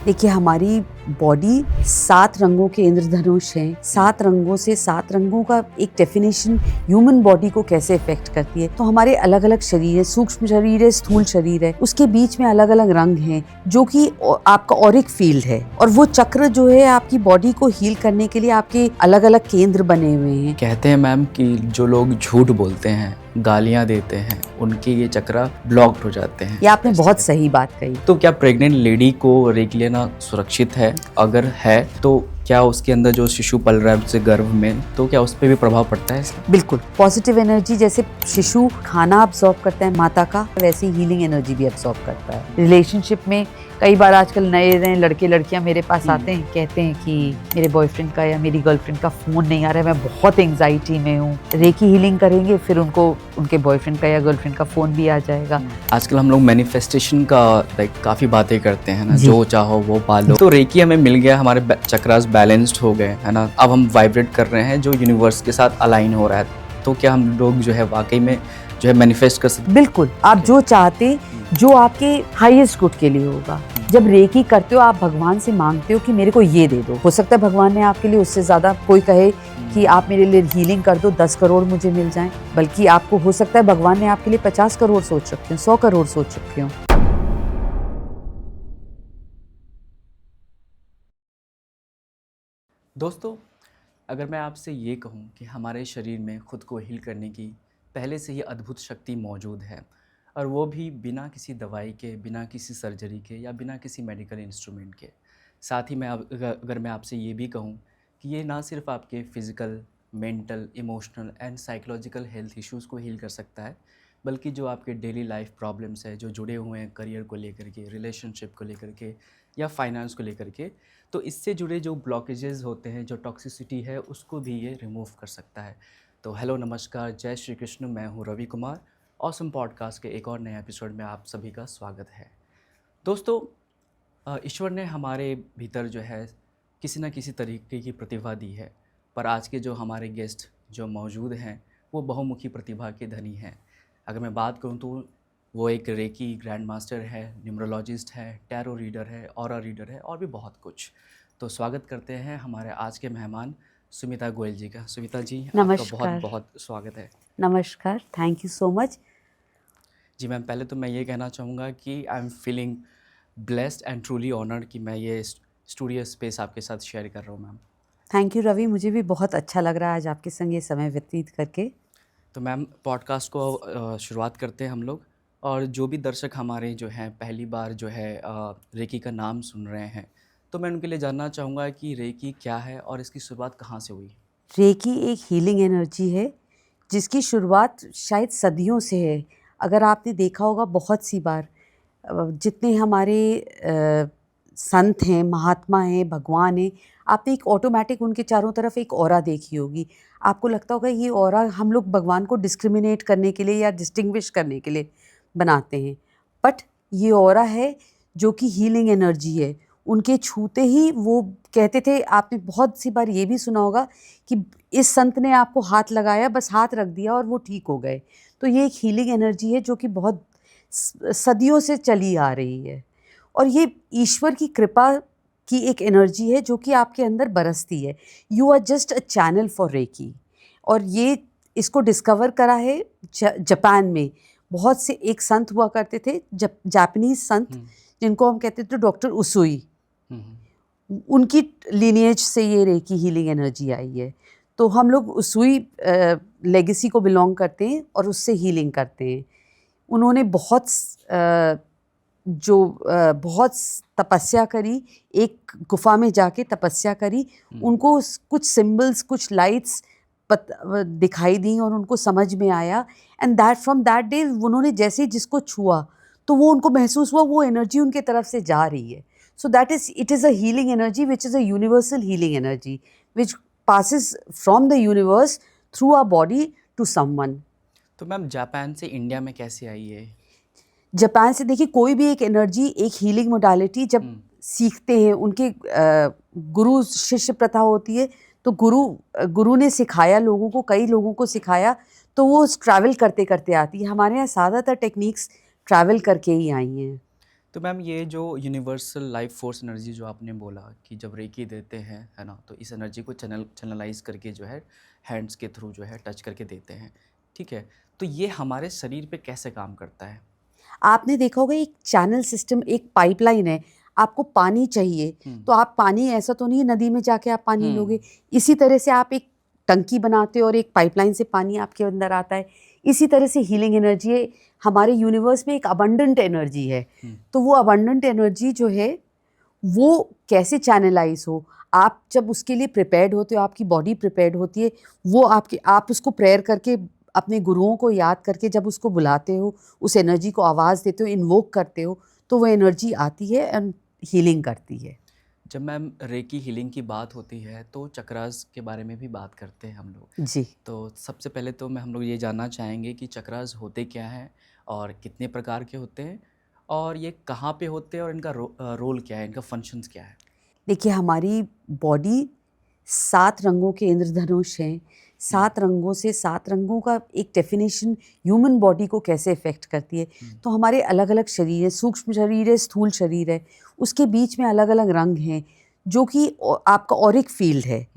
देखिए हमारी बॉडी 7 रंगों के इंद्रधनुष हैं। 7 रंगों से 7 रंगों का एक डेफिनेशन ह्यूमन बॉडी को कैसे इफेक्ट करती है। तो हमारे अलग अलग शरीर है, सूक्ष्म शरीर है, स्थूल शरीर है, उसके बीच में अलग अलग रंग हैं जो कि आपका ऑरिक फील्ड है। और वो चक्र जो है आपकी बॉडी को हील करने के लिए आपके अलग अलग केंद्र बने हुए हैं। कहते हैं मैम कि जो लोग झूठ बोलते हैं, गालियां देते हैं, उनके ये चक्र ब्लॉक्ड हो जाते हैं। ये आपने बहुत सही बात कही। तो क्या प्रेग्नेंट लेडी को रेकी लेना सुरक्षित है? अगर है तो क्या उसके अंदर जो शिशु पल रहा है उससे गर्भ में, तो क्या उस पर भी प्रभाव पड़ता है इसका? बिल्कुल। पॉजिटिव एनर्जी जैसे शिशु खाना अब्सॉर्ब करता है माता का, वैसे हीलिंग एनर्जी भी अब्सॉर्ब करता है। रिलेशनशिप में कई बार आजकल नए लड़के लड़कियां मेरे पास आते हैं, कहते हैं कि मेरे बॉयफ्रेंड का या मेरी गर्लफ्रेंड का फ़ोन नहीं आ रहा है, मैं बहुत एंग्जाइटी में हूँ। रेकी हीलिंग करेंगे, फिर उनको उनके बॉयफ्रेंड का या गर्लफ्रेंड का फ़ोन भी आ जाएगा। आजकल हम लोग मैनिफेस्टेशन का काफ़ी बातें करते हैं ना, जो चाहो वो पालो। तो रेकी हमें मिल गया, हमारे चक्रास बैलेंस्ड हो गए, है ना। अब हम वाइब्रेट कर रहे हैं जो यूनिवर्स के साथ अलाइन हो रहा है। तो क्या हम लोग जो है वाकई में जो है मैनिफेस्ट कर सकते? बिल्कुल। आप जो चाहते, जो आपके हाईएस्ट गुड के लिए होगा। जब रेकी करते हो आप भगवान से मांगते हो कि मेरे को ये दे दो। हो सकता है भगवान ने आपके लिए उससे ज़्यादा, कोई कहे कि आप मेरे लिए हीलिंग कर दो, 10 करोड़ मुझे मिल जाएं, बल्कि आपको हो सकता है भगवान ने आपके लिए 50 करोड़ सोच रखे हो, 100 करोड़ सोच रखे हो। दोस्तों, अगर मैं आपसे ये कहूँ कि हमारे शरीर में खुद को हील करने की पहले से ही अद्भुत शक्ति मौजूद है, और वो भी बिना किसी दवाई के, बिना किसी सर्जरी के या बिना किसी मेडिकल इंस्ट्रूमेंट के। साथ ही मैं अगर मैं आपसे ये भी कहूँ कि ये ना सिर्फ आपके physical, mental, emotional and psychological health issues को हील कर सकता है, बल्कि जो आपके डेली लाइफ प्रॉब्लम्स है, जो जुड़े हुए हैं करियर को लेकर के, रिलेशनशिप को लेकर के या फाइनेंस को लेकर के, तो इससे जुड़े जो ब्लॉकेजेस होते हैं, जो टॉक्सिसिटी है, उसको भी ये रिमूव कर सकता है। तो हेलो, नमस्कार, जय श्री कृष्ण। मैं हूँ रवि कुमार। ऑसम पॉडकास्ट के एक और नए एपिसोड में आप सभी का स्वागत है। दोस्तों, ईश्वर ने हमारे भीतर जो है किसी न किसी तरीके की प्रतिभा दी है, पर आज के जो हमारे गेस्ट जो मौजूद हैं वो बहुमुखी प्रतिभा के धनी हैं। अगर मैं बात करूं तो वो एक रेकी ग्रैंड मास्टर है, न्यूमरोलॉजिस्ट है, टैरो रीडर है, ऑरा रीडर है और भी बहुत कुछ। तो स्वागत करते हैं हमारे आज के मेहमान सुमिता गोयल जी का। सुमिता जी, आपका बहुत बहुत स्वागत है। नमस्कार, थैंक यू सो मच। जी मैम, पहले तो मैं ये कहना चाहूँगा कि I am feeling blessed and truly honoured कि मैं ये स्टूडियो स्पेस आपके साथ शेयर कर रहा हूँ मैम। थैंक यू रवि, मुझे भी बहुत अच्छा लग रहा है आज आपके संग ये समय व्यतीत करके। तो मैम, पॉडकास्ट को शुरुआत करते हैं हम लोग। और जो भी दर्शक हमारे जो हैं पहली बार जो है रेकी का नाम सुन रहे हैं, तो मैं उनके लिए जानना चाहूँगा कि रेकी क्या है और इसकी शुरुआत कहाँ से हुई? रेकी एक हीलिंग एनर्जी है जिसकी शुरुआत शायद सदियों से है। अगर आपने देखा होगा बहुत सी बार जितने हमारे संत हैं, महात्मा हैं, भगवान हैं, आपने एक ऑटोमेटिक उनके चारों तरफ एक ऑरा देखी होगी। आपको लगता होगा ये ऑरा हम लोग भगवान को डिस्क्रिमिनेट करने के लिए या डिस्टिंग्विश करने के लिए बनाते हैं, बट ये ऑरा है जो कि हीलिंग एनर्जी है। उनके छूते ही वो कहते थे, आपने बहुत सी बार ये भी सुना होगा कि इस संत ने आपको हाथ लगाया, बस हाथ रख दिया और वो ठीक हो गए। तो ये एक हीलिंग एनर्जी है जो कि बहुत सदियों से चली आ रही है, और ये ईश्वर की कृपा की एक एनर्जी है जो कि आपके अंदर बरसती है। You are just a channel for reiki. और ये इसको डिस्कवर करा है जापान में। बहुत से एक संत हुआ करते थे, जापानीज संत, जिनको हम कहते थे डॉक्टर उसुई। उनकी लीनिएज से ये रेकी हीलिंग एनर्जी आई है। तो हम लोग उसुई लेगेसी को बिलोंग करते हैं और उससे हीलिंग करते हैं। उन्होंने बहुत तपस्या करी, एक गुफा में जाके तपस्या करी। उनको कुछ सिंबल्स, कुछ लाइट्स दिखाई दी और उनको समझ में आया, and that from that day उन्होंने जैसे जिसको छुआ तो वो उनको महसूस हुआ वो एनर्जी उनके तरफ से जा रही है। So that is, it is a healing energy which is a universal healing energy which passes from the universe through our body to someone. तो मैम, जापान से इंडिया में कैसे आई है? जापान से देखिए, कोई भी एक एनर्जी, एक हीलिंग मोडालिटी जब सीखते हैं, उनके गुरु शिष्य प्रथा होती है, तो गुरु ने सिखाया लोगों को, कई लोगों को सिखाया, तो वो ट्रैवल करते करते आती है। हमारे यहाँ ज़्यादातर टेक्निक्स ट्रैवल करके ही आई हैं। तो मैम ये जो यूनिवर्सल लाइफ फोर्स एनर्जी जो आपने बोला कि जब रेकी देते हैं है ना, तो इस एनर्जी को चैनलाइज करके जो है हैंड्स के थ्रू जो है टच करके देते हैं, ठीक है। तो ये हमारे शरीर पे कैसे काम करता है? आपने देखा होगा एक चैनल सिस्टम, एक पाइपलाइन है। आपको पानी चाहिए तो आप पानी, ऐसा तो नहीं है नदी में जाके आप पानी लोगे। इसी तरह से आप एक टंकी बनाते हो और एक पाइपलाइन से पानी आपके अंदर आता है। इसी तरह से हीलिंग एनर्जी है। हमारे यूनिवर्स में एक अबंडेंट एनर्जी है। तो वो अबंडेंट एनर्जी जो है वो कैसे चैनलाइज हो, आप जब उसके लिए प्रिपेयर्ड होते हो, आपकी बॉडी प्रिपेयर्ड होती है, वो आप उसको प्रेयर करके, अपने गुरुओं को याद करके जब उसको बुलाते हो, उस एनर्जी को आवाज़ देते हो, इन्वोक करते हो, तो वो एनर्जी आती है एंड हीलिंग करती है। जब मैम रेकी हीलिंग की बात होती है तो चक्रास के बारे में भी बात करते हैं हम लोग। जी, तो सबसे पहले तो हम लोग ये जानना चाहेंगे कि चक्रास होते क्या हैं और कितने प्रकार के होते हैं और ये कहाँ पे होते हैं और इनका रोल क्या है, इनका फंक्शंस क्या है? देखिए हमारी बॉडी 7 रंगों के इंद्रधनुष हैं। 7 रंगों से, 7 रंगों का एक डेफिनेशन ह्यूमन बॉडी को कैसे इफ़ेक्ट करती है। तो हमारे अलग-अलग शरीर है, सूक्ष्म शरीर है, स्थूल शरीर है, उसके बीच में अलग-अलग रंग हैं, जो कि आपका ऑरिक फील्ड है।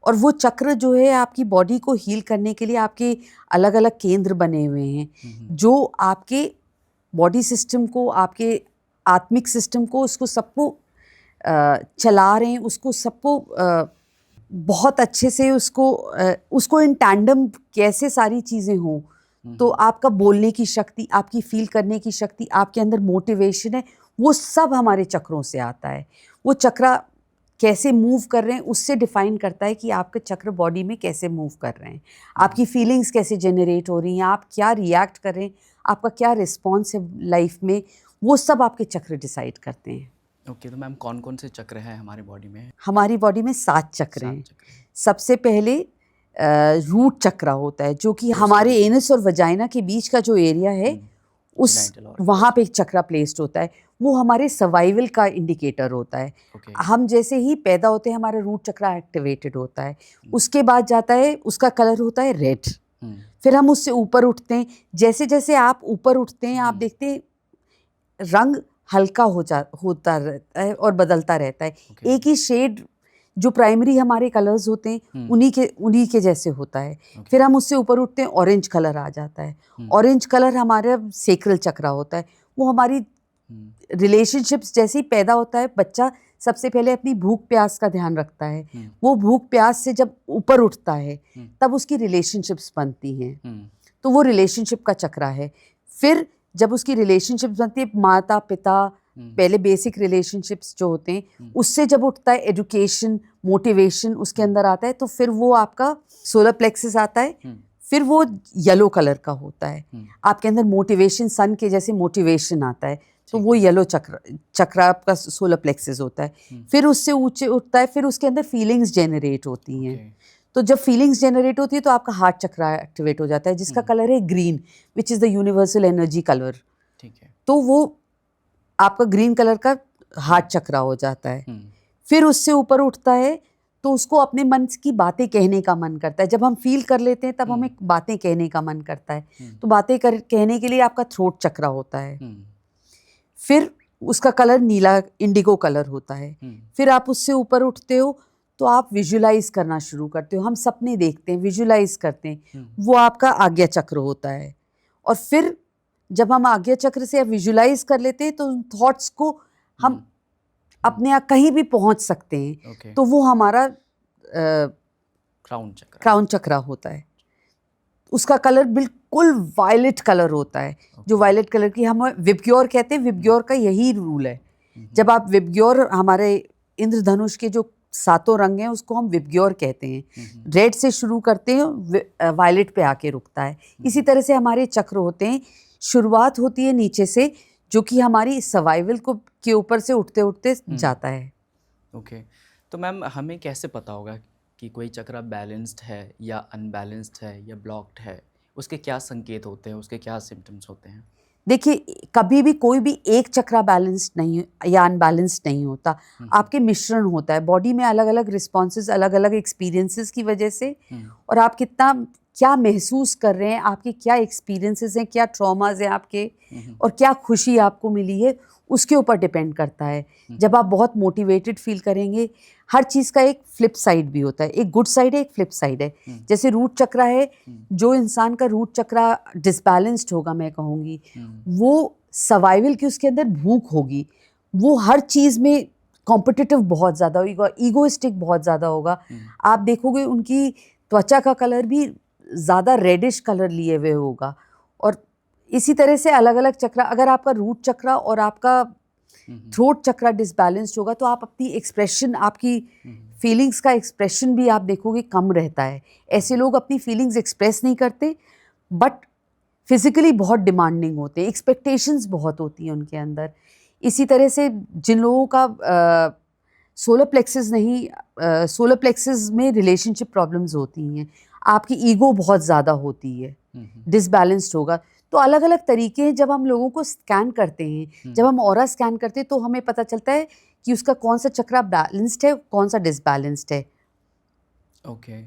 और वो चक्र जो है आपकी बॉडी को हील करने के लिए आपके अलग-अलग केंद्र बने हुए हैं, जो आपके बॉडी सिस्टम को, आपके आत्मिक सिस्टम को, उसको सबको चला रहे हैं, उसको सबको बहुत अच्छे से उसको इन टैंडम कैसे सारी चीज़ें हों। तो आपका बोलने की शक्ति, आपकी फील करने की शक्ति, आपके अंदर मोटिवेशन है, वो सब हमारे चक्रों से आता है। वो चक्र कैसे मूव कर रहे हैं उससे डिफाइन करता है कि आपके चक्र बॉडी में कैसे मूव कर रहे हैं, आपकी फीलिंग्स कैसे जनरेट हो रही हैं, आप क्या रिएक्ट कर रहे हैं, आपका क्या रिस्पॉन्स है लाइफ में, वो सब आपके चक्र डिसाइड करते हैं। ओके, तो मैम कौन कौन से चक्र हैं हमारी बॉडी में? हमारी बॉडी में 7 चक्र 7 हैं। चक्र हैं। सबसे पहले रूट चक्र होता है, जो कि हमारे एनस और वजाइना के बीच का जो एरिया है, उस Genital organ। वहाँ पे एक चक्र प्लेस्ड होता है। वो हमारे सर्वाइवल का इंडिकेटर होता है। ओके। हम जैसे ही पैदा होते हैं हमारा रूट चक्र एक्टिवेटेड होता है। उसके बाद जाता है, उसका कलर होता है रेड। फिर हम उससे ऊपर उठते हैं। जैसे जैसे आप ऊपर उठते हैं आप देखते हैं रंग हल्का होता रहता है और बदलता रहता है। ओके। एक ही शेड जो प्राइमरी हमारे कलर्स होते हैं उन्हीं के जैसे होता है। फिर हम उससे ऊपर उठते हैं, ऑरेंज कलर आ जाता है। ऑरेंज कलर हमारा सेक्रल चक्र होता है। वो हमारी रिलेशनशिप्स, जैसे ही पैदा होता है बच्चा सबसे पहले अपनी भूख प्यास का ध्यान रखता है। वो भूख प्यास से जब ऊपर उठता है तब उसकी रिलेशनशिप्स बनती हैं। तो वो रिलेशनशिप का चक्र है। फिर जब उसकी रिलेशनशिप्स बनती है, माता पिता, पहले बेसिक रिलेशनशिप्स जो होते हैं, उससे जब उठता है एजुकेशन, मोटिवेशन उसके अंदर आता है, तो फिर वो आपका सोलर प्लेक्सस आता है। फिर वो येलो कलर का होता है। आपके अंदर मोटिवेशन, सन के जैसे मोटिवेशन आता है, तो वो येलो चक्र आपका सोलर प्लेक्सस होता है। फिर उससे ऊंचे उठता है, फिर उसके अंदर फीलिंग्स जनरेट होती हैं। तो जब फीलिंग्स जनरेट होती है तो आपका हार्ट चक्र एक्टिवेट हो जाता है, जिसका कलर है green, which is the universal energy colour. ठीक है। तो वो आपका ग्रीन कलर का हार्ट चक्र हो जाता है। फिर उससे ऊपर उठता है तो उसको अपने मन की बातें कहने का मन करता है। जब हम फील कर लेते हैं तब हमें बातें कहने का मन करता है। तो बातें कहने के लिए आपका थ्रोट चक्र होता है। फिर उसका कलर नीला, इंडिगो कलर होता है। फिर आप उससे ऊपर उठते हो तो आप विजुलाइज करना शुरू करते हो। हम सपने देखते हैं, विजुलाइज करते हैं, वो आपका आज्ञा चक्र होता है। और फिर जब हम आज्ञा चक्र से विजुलाइज कर लेते हैं तो उन थॉट्स को हम अपने आप कहीं भी पहुंच सकते हैं। तो वो हमारा क्राउन चक्र होता है। उसका कलर बिल्कुल वायलेट कलर होता है। जो वायलेट कलर की हम विबग्योर कहते हैं, विबग्योर का यही रूल है। जब आप विबग्योर, हमारे इंद्रधनुष के जो 7 रंग हैं उसको हम विबग्योर कहते हैं। रेड से शुरू करते हैं, वायलेट पे आके रुकता है। इसी तरह से हमारे चक्र होते हैं। शुरुआत होती है नीचे से, जो कि हमारी सर्वाइवल को के ऊपर से उठते उठते जाता है। ओके। तो मैम हमें कैसे पता होगा कि कोई चक्र बैलेंस्ड है या अनबैलेंस्ड है या ब्लॉक्ड है? उसके क्या संकेत होते हैं, उसके क्या सिम्टम्स होते हैं? देखिए, कभी भी कोई भी एक चक्र बैलेंस्ड नहीं या अनबैलेंस्ड नहीं होता। आपके मिश्रण होता है। बॉडी में अलग अलग रिस्पॉन्सेज, अलग अलग एक्सपीरियंसेस की वजह से, और आप कितना क्या महसूस कर रहे हैं, आपके क्या एक्सपीरियंसेस हैं, क्या ट्रॉमाज हैं आपके, और क्या खुशी आपको मिली है, उसके ऊपर डिपेंड करता है। जब आप बहुत मोटिवेटेड फील करेंगे, हर चीज़ का एक फ्लिप साइड भी होता है, एक गुड साइड है, एक फ्लिप साइड है। जैसे रूट चक्रा है, जो इंसान का रूट चक्रा डिसबैलेंस्ड होगा, मैं कहूँगी वो सर्वाइवल की उसके अंदर भूख होगी, वो हर चीज़ में कॉम्पिटिटिव बहुत ज़्यादा होगा, ईगोइस्टिक बहुत ज़्यादा होगा। आप देखोगे उनकी त्वचा का कलर भी ज़्यादा रेडिश कलर लिए हुए होगा। और इसी तरह से अलग अलग चक्रा, अगर आपका रूट चक्रा और आपका थ्रोट चक्रा डिसबैलेंस्ड होगा तो आप अपनी एक्सप्रेशन, आपकी फीलिंग्स का एक्सप्रेशन भी आप देखोगे कम रहता है। ऐसे लोग अपनी फीलिंग्स एक्सप्रेस नहीं करते, बट फिजिकली बहुत डिमांडिंग होते हैं, एक्सपेक्टेशंस बहुत होती हैं उनके अंदर। इसी तरह से जिन लोगों का सोलर प्लेक्सेस नहीं, सोलर प्लेक्सेस में रिलेशनशिप प्रॉब्लम्स होती हैं, आपकी ईगो बहुत ज़्यादा होती है, डिसबैलेंस्ड होगा। तो अलग अलग तरीके हैं। जब हम लोगों को स्कैन करते हैं, जब हम ऑरा स्कैन करते हैं, तो हमें पता चलता है कि उसका कौन सा चक्रा बैलेंस्ड है, कौन सा डिसबैलेंस्ड है। ओके।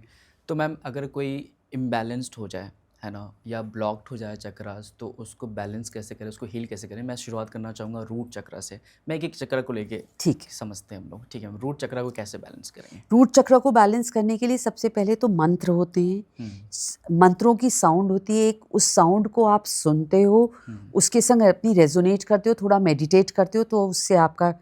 तो मैम अगर कोई इम्बैलेंस्ड हो जाए, है ना, या ब्लॉक्ड हो जाए चक्रास, तो उसको बैलेंस कैसे करें, उसको हील कैसे करें? मैं शुरुआत करना चाहूँगा रूट चक्रा से। मैं एक एक चक्र को लेके ठीक है। समझते हैं हम लोग। ठीक है, हम रूट चक्रा को कैसे बैलेंस करेंगे? रूट चक्र को बैलेंस करने के लिए सबसे पहले तो मंत्र होते हैं, मंत्रों की साउंड होती है एक, उस साउंड को आप सुनते हो, उसके संग अपनी रेजोनेट करते हो, थोड़ा मेडिटेट करते हो, तो उससे आपका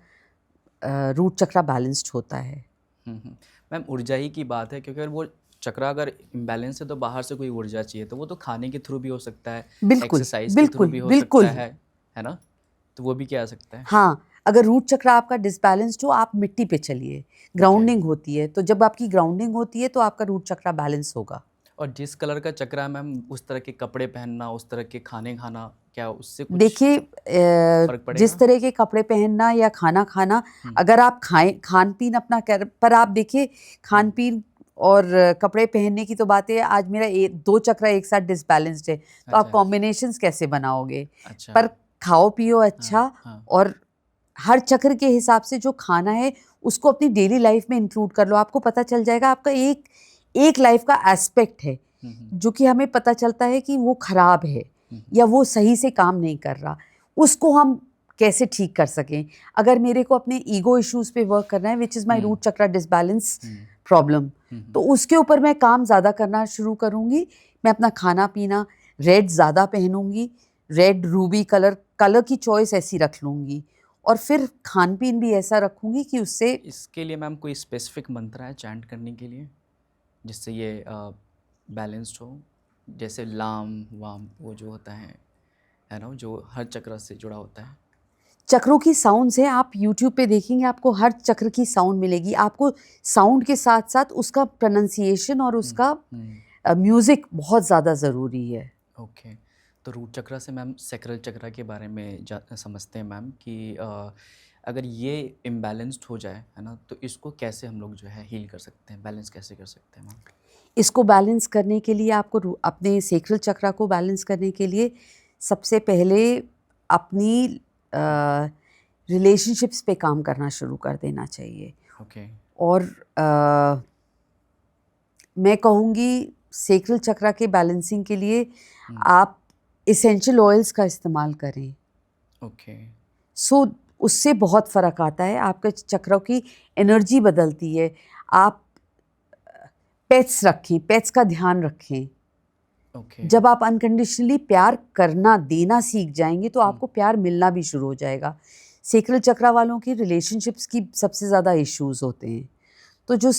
रूट चक्रा बैलेंस्ड होता है। मैम ऊर्जा ही की बात है, क्योंकि अगर वो चक्रा अगर इम्बैलेंस है तो बाहर से कोई ऊर्जा चाहिए, तो वो तो खाने के थ्रू भी हो सकता है, बिल्कुल एक्सरसाइज के थ्रू बिल्कुल भी हो बिल्कुल। सकता है ना? तो वो भी क्या आ सकता है? हाँ, अगर रूट चक्र आपका डिसबैलेंस्ड हो, आप मिट्टी पे चलिए, ग्राउंडिंग होती है, तो जब आपकी ग्राउंडिंग होती है तो आपका रूट चक्र बैलेंस होगा। और जिस कलर का चक्रा है मैम, उस तरह के कपड़े पहनना, उस तरह के खाने खाना, क्या उससे कुछ देखिए, फर्क जिस पड़ेगा? तरह के कपड़े पहनना या खाना खाना, अगर आप खान पीन अपना कर, पर आप देखिए खान पीन और कपड़े पहनने की तो बात है, आज मेरा दो चक्र एक साथ डिसबैलेंस्ड है, तो आप अच्छा कॉम्बिनेशंस कैसे बनाओगे? अच्छा। पर खाओ पियो अच्छा, हाँ। और हर चक्र के हिसाब से जो खाना है उसको अपनी डेली लाइफ में इंक्लूड कर लो। आपको पता चल जाएगा, आपका एक लाइफ का एस्पेक्ट है जो कि हमें पता चलता है कि वो खराब है या वो सही से काम नहीं कर रहा, उसको हम कैसे ठीक कर सकें। अगर मेरे को अपने ईगो इश्यूज पे वर्क करना है, which is my root chakra disbalance problem, तो उसके ऊपर मैं काम ज़्यादा करना शुरू करूँगी। मैं अपना खाना पीना रेड ज़्यादा पहनूंगी, रेड रूबी कलर की चॉइस ऐसी रख लूँगी, और फिर खान पीन भी ऐसा रखूँगी कि उससे। इसके लिए मैम कोई स्पेसिफिक मंत्र है चैंट करने के लिए, जिससे ये बैलेंस्ड हो? जैसे लाम वाम वो जो होता है ना, जो हर चक्र से जुड़ा होता है। चक्रों की साउंड्स हैं, आप यूट्यूब पे देखेंगे आपको हर चक्र की साउंड मिलेगी। आपको साउंड के साथ साथ उसका प्रोनाउंसिएशन और उसका म्यूज़िक बहुत ज़्यादा ज़रूरी है। ओके। तो रूट चक्र से मैम सैक्रल चक्र के बारे में समझते हैं मैम कि अगर ये इम्बैलेंस्ड हो जाए, है ना, तो इसको कैसे हम लोग जो है हील कर सकते हैं, बैलेंस कैसे कर सकते हैं मैम? इसको बैलेंस करने के लिए आपको अपने सैक्रल चक्र को बैलेंस करने के लिए सबसे पहले अपनी रिलेशनशिप्स पे काम करना शुरू कर देना चाहिए। ओके। और मैं कहूँगी सैक्रल चक्र के बैलेंसिंग के लिए आप इसेंशियल ऑयल्स का इस्तेमाल करें। ओके। सो उससे बहुत फ़र्क आता है, आपके चक्रों की एनर्जी बदलती है। आप पेट्स रखें, पेट्स का ध्यान रखें। ओके। जब आप अनकंडीशनली प्यार करना देना सीख जाएंगे तो आपको प्यार मिलना भी शुरू हो जाएगा। सैक्रल चक्र वालों की रिलेशनशिप्स की सबसे ज़्यादा इश्यूज होते हैं, तो जो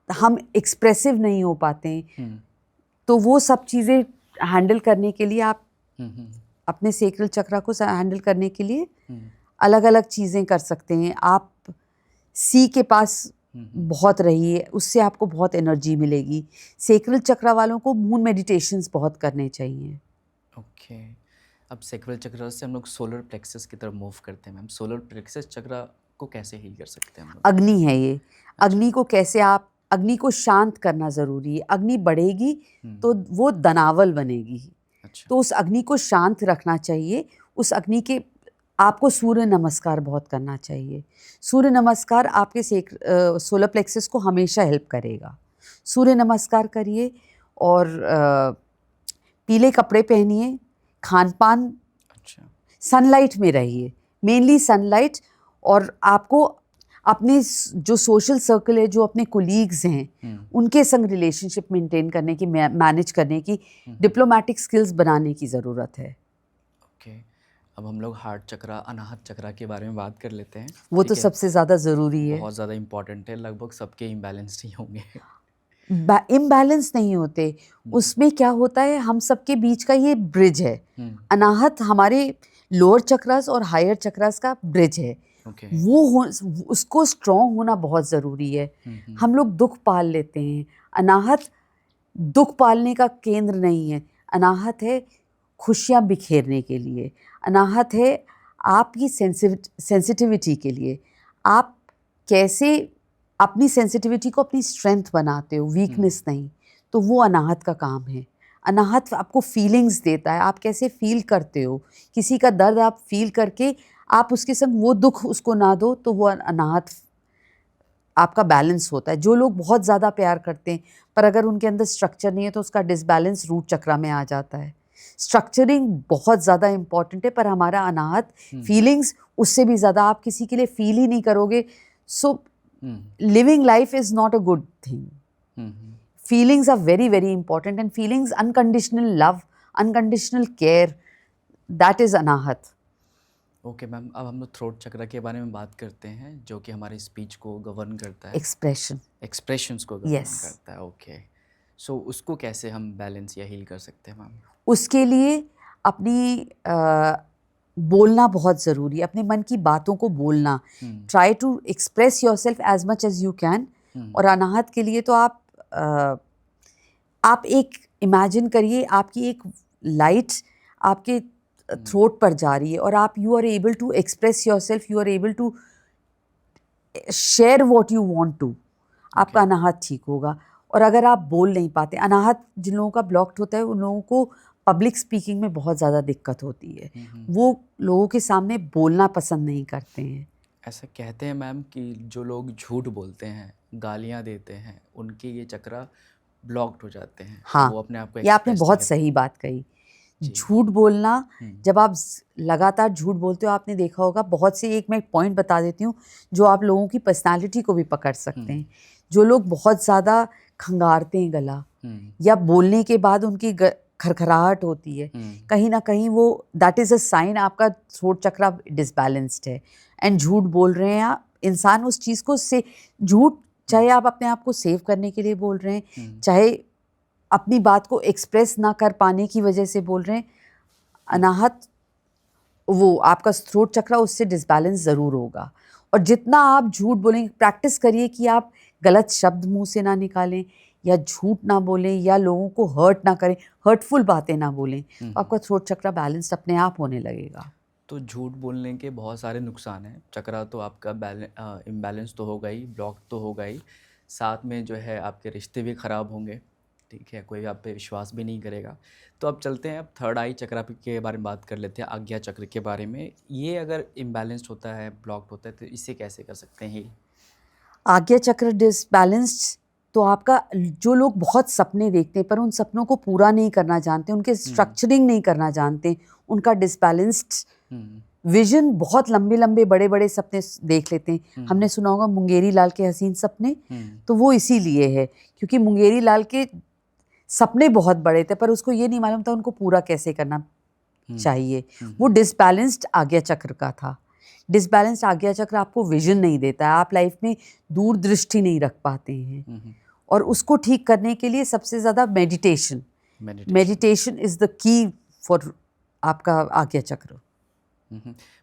हम एक्सप्रेसिव नहीं हो पाते हैं, तो वो सब चीज़ें हैंडल करने के लिए आप अपने सैक्रल चक्र को हैंडल करने के लिए अलग अलग चीज़ें कर सकते हैं। आप सी के पास बहुत रहिए, उससे आपको बहुत एनर्जी मिलेगी। सैक्रल चक्र वालों को मून मेडिटेशंस बहुत करने चाहिए। ओके। अब सैक्रल चक्र से हम लोग सोलर प्लेक्सस की तरफ मूव करते हैं मैम। सोलर प्लेक्सस चक्र को कैसे हील कर सकते हैं हम लोग? अग्नि है ये, अग्नि को कैसे आप, अग्नि को शांत करना ज़रूरी है। अग्नि बढ़ेगी तो वो दनावल बनेगी, अच्छा। तो उस अग्नि को शांत रखना चाहिए। उस अग्नि के आपको सूर्य नमस्कार बहुत करना चाहिए। सूर्य नमस्कार आपके सोलर प्लेक्सस को हमेशा हेल्प करेगा। सूर्य नमस्कार करिए, और पीले कपड़े पहनिए, खान पान, अच्छा। सनलाइट में रहिए। मेनली सनलाइट, और आपको अपने जो सोशल सर्कल है, जो अपने कोलीग्स हैं, उनके संग रिलेशनशिप मेंटेन करने की, मैनेज करने की, डिप्लोमेटिक स्किल्स बनाने की ज़रूरत है। ओके, अब हम लोग हार्ट चक्रा, अनाहत चक्रा के बारे में बात कर लेते हैं। वो तो ठीक है, सबसे ज़्यादा ज़रूरी है। बहुत ज़्यादा इम्पॉर्टेंट है, लगभग सबके इम्बैलेंस्ड ही होंगे। इम्बैलेंस नहीं होते, उसमें क्या होता है, हम सबके बीच का ये ब्रिज है। अनाहत हमारे लोअर चक्रास और हायर चक्रास का ब्रिज है। ओके, उसको स्ट्रॉन्ग होना बहुत ज़रूरी है। हम लोग दुख पाल लेते हैं। अनाहत दुख पालने का केंद्र नहीं है। अनाहत है खुशियाँ बिखेरने के लिए। अनाहत है आपकी सेंसिटिविटी के लिए। आप कैसे अपनी सेंसिटिविटी को अपनी स्ट्रेंथ बनाते हो, वीकनेस नहीं। तो वो अनाहत का काम है। अनाहत आपको फीलिंग्स देता है, आप कैसे फील करते हो। किसी का दर्द आप फील करके आप उसके संग वो दुख उसको ना दो, तो वो अनाहत आपका बैलेंस होता है। जो लोग बहुत ज़्यादा प्यार करते हैं पर अगर उनके अंदर स्ट्रक्चर नहीं है, तो उसका डिसबैलेंस रूट चक्रा में आ जाता है। स्ट्रक्चरिंग बहुत ज़्यादा इम्पॉर्टेंट है, पर हमारा अनाहत फीलिंग्स उससे भी ज़्यादा, आप किसी के लिए फील ही नहीं करोगे, so living life is not a good thing. Feelings are very very important, and feelings, unconditional love, unconditional care, that is Anahata. Okay ma'am, अब हम लोग थ्रोट चक्रा के बारे में बात करते हैं, जो कि हमारी स्पीच को गवर्न करता है, एक्सप्रेशन, एक्सप्रेशंस को गवर्न Yes. करता है। ओके, सो उसको कैसे हम बैलेंस या हील कर सकते हैं मैम? उसके लिए अपनी बोलना बहुत ज़रूरी है। अपने मन की बातों को बोलना, try to express yourself as much as you can. और अनाहत के लिए तो आप एक इमेजिन करिए, आपकी एक लाइट आपके थ्रोट पर जा रही है, और आप you are able to express yourself, you are able to share what you want to. आपका अनाहत ठीक होगा। और अगर आप बोल नहीं पाते, अनाहत जिन लोगों का ब्लॉक्ड होता है, उन लोगों को पब्लिक स्पीकिंग में बहुत ज़्यादा दिक्कत होती है। वो लोगों के सामने बोलना पसंद नहीं करते हैं। ऐसा कहते हैं मैम कि जो लोग झूठ बोलते हैं, गालियाँ देते हैं, उनके ये चक्रा ब्लॉक्ड हो जाते हैं। हाँ, वो अपने आप को ये आपने एक्सप्रेस नहीं बहुत कर सही बात कही। जी। झूठ बोलना, जब आप लगातार झूठ बोलते हो, आपने देखा होगा बहुत से, एक मैं पॉइंट बता देती हूँ जो आप लोगों की पर्सनालिटी को भी पकड़ सकते हैं। जो लोग बहुत ज़्यादा खंगारते हैं गला, या बोलने के बाद उनकी खरखराहट होती है, कहीं ना कहीं वो, दैट इज़ अ साइन आपका थ्रोट चक्रा डिसबैलेंस्ड है। एंड झूठ बोल रहे हैं आप, इंसान उस चीज़ को से झूठ, चाहे आप अपने आप को सेव करने के लिए बोल रहे हैं, चाहे अपनी बात को एक्सप्रेस ना कर पाने की वजह से बोल रहे हैं, अनाहत वो आपका थ्रोट चक्रा उससे डिसबैलेंस ज़रूर होगा। और जितना आप झूठ बोलेंगे, प्रैक्टिस करिए कि आप गलत शब्द मुंह से ना निकालें, या झूठ ना बोलें, या लोगों को हर्ट ना करें, हर्टफुल बातें ना बोलें, तो आपका थ्रोट चक्रा बैलेंस अपने आप होने लगेगा। तो झूठ बोलने के बहुत सारे नुकसान हैं। चक्रा तो आपका इम्बैलेंस तो होगा ही, ब्लॉक तो होगा ही, साथ में जो है आपके रिश्ते भी ख़राब होंगे। ठीक है, कोई आप पे विश्वास भी नहीं करेगा। तो अब चलते हैं, अब थर्ड आई चक्रा के बारे में बात कर लेते हैं, आज्ञा चक्र के बारे में। ये अगर इम्बैलेंस्ड होता है, ब्लॉक्ड होता है, तो इसे कैसे कर सकते हैं हील? आज्ञा चक्र डिसबैलेंस्ड, तो आपका, जो लोग बहुत सपने देखते हैं पर उन सपनों को पूरा नहीं करना जानते, उनके स्ट्रक्चरिंग नहीं करना जानते, उनका डिसबैलेंस्ड विजन, बहुत लंबे लंबे बड़े बड़े सपने देख लेते हैं। हमने सुना होगा मुंगेरी लाल के हसीन सपने, तो वो इसीलिए है क्योंकि मुंगेरी लाल के सपने बहुत बड़े थे, पर उसको ये नहीं मालूम था उनको पूरा कैसे करना चाहिए। वो डिसबैलेंस्ड आज्ञा चक्र का था। डिसबैलेंस्ड आज्ञा चक्र आपको विजन नहीं देता है, आप लाइफ में दूरदृष्टि नहीं रख पाते हैं। और उसको ठीक करने के लिए सबसे ज़्यादा meditation, meditation is the key for आपका आज्ञा चक्र।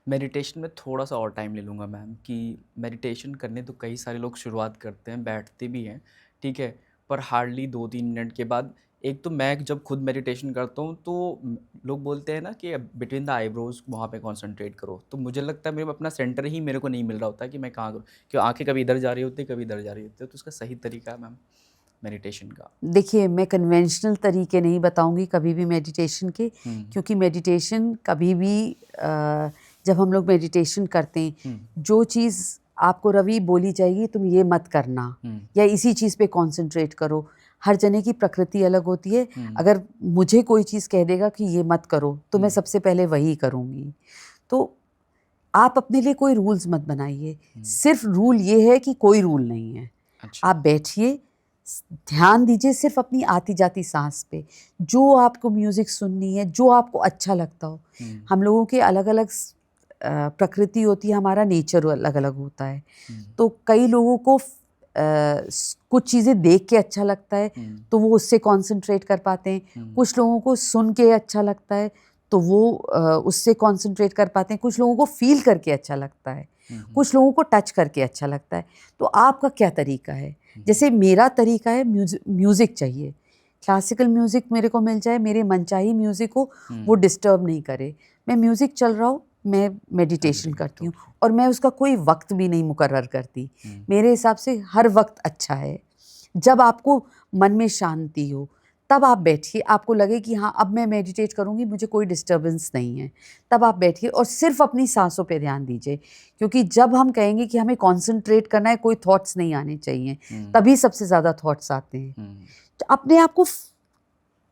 मेडिटेशन में थोड़ा सा और टाइम ले लूँगा मैम, कि मेडिटेशन करने तो कई सारे लोग शुरुआत करते हैं, बैठते भी हैं, ठीक है, पर हार्डली 2-3 मिनट के बाद, एक तो मैं जब खुद मेडिटेशन करता हूँ तो लोग बोलते हैं ना कि बिटवीन द आईब्रोज वहाँ पे कंसंट्रेट करो, तो मुझे लगता है मेरे अपना सेंटर ही मेरे को नहीं मिल रहा होता कि मैं कहाँ करूँ, क्यों आंखें कभी इधर जा रही होती है, कभी इधर जा रही होती है। तो उसका सही तरीका है मैम मेडिटेशन का? देखिए, मैं कन्वेंशनल तरीके नहीं बताऊंगी कभी भी मेडिटेशन के, क्योंकि मेडिटेशन कभी भी जब हम लोग मेडिटेशन करते हैं, जो चीज़ आपको रवि बोली जाएगी तुम ये मत करना, या इसी चीज़ पे कंसंट्रेट करो, हर जने की प्रकृति अलग होती है। अगर मुझे कोई चीज़ कह देगा कि ये मत करो, तो मैं सबसे पहले वही करूँगी। तो आप अपने लिए कोई रूल्स मत बनाइए, सिर्फ रूल ये है कि कोई रूल नहीं है। अच्छा। आप बैठिए, ध्यान दीजिए सिर्फ अपनी आती जाती सांस पे, जो आपको म्यूज़िक सुननी है, जो आपको अच्छा लगता हो। हम लोगों के अलग अलग प्रकृति होती है, हमारा नेचर अलग अलग होता है। तो कई लोगों को कुछ चीज़ें देख के अच्छा लगता है तो वो उससे कंसंट्रेट कर पाते हैं, कुछ लोगों को सुन के अच्छा लगता है तो वो उससे कंसंट्रेट कर पाते हैं, कुछ लोगों को फील करके अच्छा लगता है, कुछ लोगों को टच करके अच्छा लगता है। तो आपका क्या तरीका है? जैसे मेरा तरीका है, म्यूज़िक चाहिए, क्लासिकल म्यूज़िक मेरे को मिल जाए, मेरे मनचाही म्यूज़िक हो, वो डिस्टर्ब नहीं करे। मैं म्यूज़िक चल रहा हो, मैं मेडिटेशन करती हूँ और मैं उसका कोई वक्त भी नहीं मुकर्रर करती। मेरे हिसाब से हर वक्त अच्छा है। जब आपको मन में शांति हो तब आप बैठिए, आपको लगे कि हाँ अब मैं मेडिटेट करूँगी, मुझे कोई डिस्टर्बेंस नहीं है, तब आप बैठिए और सिर्फ अपनी सांसों पे ध्यान दीजिए। क्योंकि जब हम कहेंगे कि हमें कंसंट्रेट करना है, कोई थॉट्स नहीं आने चाहिए, तभी सबसे ज़्यादा थॉट्स आते हैं। तो अपने आप को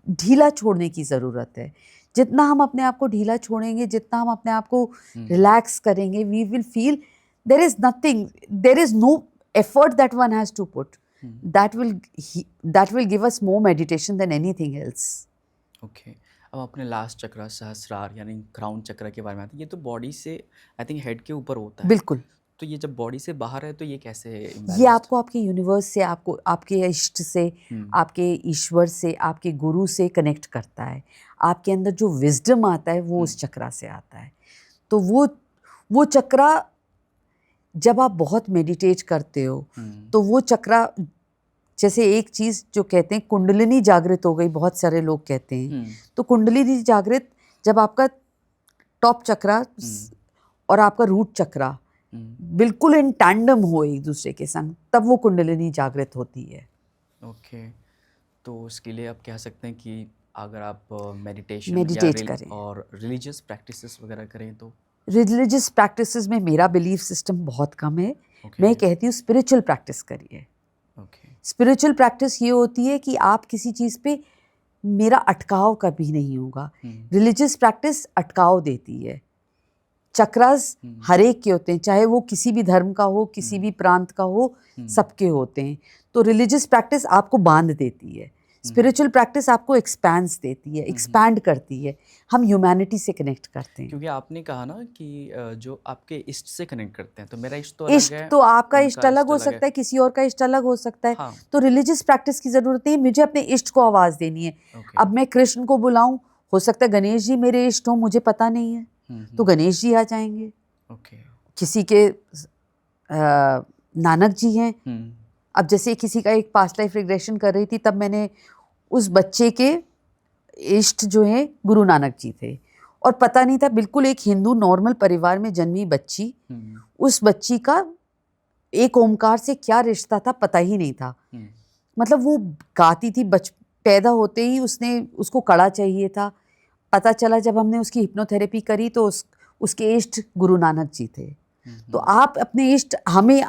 ढीला छोड़ने की ज़रूरत है। जितना हम अपने आप को ढीला छोड़ेंगे, जितना हम अपने आप को रिलैक्स करेंगे, we will feel there is nothing, there is no effort that one has to put, that will give us more meditation than anything else. Okay. अब अपने लास्ट चक्र सहस्रार यानी क्राउन चक्र के बारे में आते हैं। ये तो बॉडी से आई थिंक हेड के ऊपर होता है। बिल्कुल। तो ये जब बॉडी से बाहर है तो ये कैसे है ये इम्बैलेंस्ड? आपको आपके यूनिवर्स से, आपको आपके इष्ट से, आपके ईश्वर से, आपके गुरु से कनेक्ट करता है। आपके अंदर जो विजडम आता है वो उस चक्रा से आता है। तो वो चक्रा जब आप बहुत मेडिटेट करते हो तो वो चक्रा, जैसे एक चीज़ जो कहते हैं कुंडलिनी जागृत हो गई, बहुत सारे लोग कहते हैं। तो कुंडलिनी जागृत जब आपका टॉप चक्रा और आपका रूट चक्रा बिल्कुल इन टैंडम हो एक दूसरे के संग, तब वो कुंडलिनी जागृत होती है। ओके। तो उसके लिए आप कह सकते हैं कि अगर आप मेडिटेशन मेडिटेट करें। और रिलीजियस प्रैक्टिसेस वगैरह करें तो रिलीजियस प्रैक्टिसेस में मेरा बिलीफ सिस्टम बहुत कम है। ओके। मैं कहती हूँ स्पिरिचुअल प्रैक्टिस करिए। ओके। स्पिरिचुअल प्रैक्टिस ये होती है कि आप किसी चीज़ पे, मेरा अटकाव कभी नहीं होगा। रिलीजियस प्रैक्टिस अटकाव देती है। चक्रास हर एक के होते हैं, चाहे वो किसी भी धर्म का हो, किसी भी प्रांत का हो, सबके होते हैं। तो रिलीजियस प्रैक्टिस आपको बांध देती है, स्पिरिचुअल प्रैक्टिस आपको एक्सपैंस देती है, एक्सपैंड करती है। हम ह्यूमैनिटी से कनेक्ट करते हैं। क्योंकि आपने कहा ना कि जो आपके इष्ट से कनेक्ट करते हैं, तो मेरा इष्ट तो अलग इष्ट है, तो आपका उनका इष्ट अलग हो सकता है, किसी और का इष्ट अलग हो सकता है। हाँ। तो रिलीजियस प्रैक्टिस की ज़रूरत नहीं है, मुझे अपने इष्ट को आवाज़ देनी है। ओके। अब मैं कृष्ण को बुलाऊं, हो सकता है गणेश जी मेरे इष्ट हो, मुझे पता नहीं है, तो गणेश जी आ जाएंगे। ओके। किसी के नानक जी हैं। अब जैसे किसी का एक पास्ट लाइफ रिग्रेशन कर रही थी, तब मैंने उस बच्चे के इष्ट जो हैं गुरु नानक जी थे, और पता नहीं था, बिल्कुल एक हिंदू नॉर्मल परिवार में जन्मी बच्ची, उस बच्ची का एक ओमकार से क्या रिश्ता था पता ही नहीं था। मतलब वो गाती थी, पैदा होते ही उसको कड़ा चाहिए था। पता चला जब हमने उसकी हिप्नोथेरेपी करी तो उसके इष्ट गुरु नानक जी थे। तो आप अपने इष्ट, हमें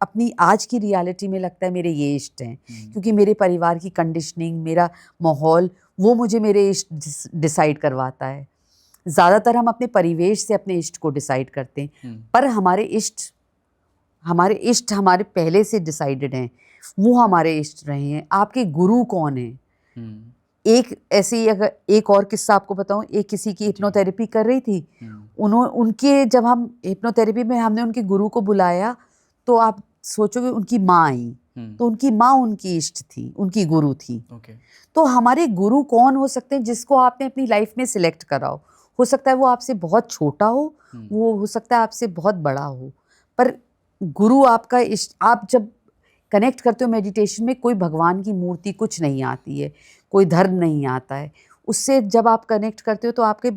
अपनी आज की रियलिटी में लगता है मेरे ये इष्ट हैं, क्योंकि मेरे परिवार की कंडीशनिंग, मेरा माहौल, वो मुझे मेरे इष्ट डिसाइड करवाता है। ज़्यादातर हम अपने परिवेश से अपने इष्ट को डिसाइड करते हैं, पर हमारे इष्ट हमारे पहले से डिसाइडेड हैं, वो हमारे इष्ट रहे हैं। आपके गुरु कौन हैं? एक ऐसे ही, अगर एक और किस्सा आपको बताऊं, एक किसी की हिप्नोथेरेपी कर रही थी, उनके जब हम हिप्नोथेरेपी में हमने उनके गुरु को बुलाया, तो आप सोचोगे उनकी माँ आई, तो उनकी माँ उनकी इष्ट थी, उनकी गुरु थी। तो हमारे गुरु कौन हो सकते हैं जिसको आपने अपनी लाइफ में सिलेक्ट करा हो सकता है वो आपसे बहुत छोटा हो, वो हो सकता है आपसे बहुत बड़ा हो, पर गुरु आपका इष्ट। आप जब कनेक्ट करते हो मेडिटेशन में, कोई भगवान की मूर्ति कुछ नहीं आती है, कोई धर्म नहीं आता है, उससे जब आप कनेक्ट करते हो तो आपके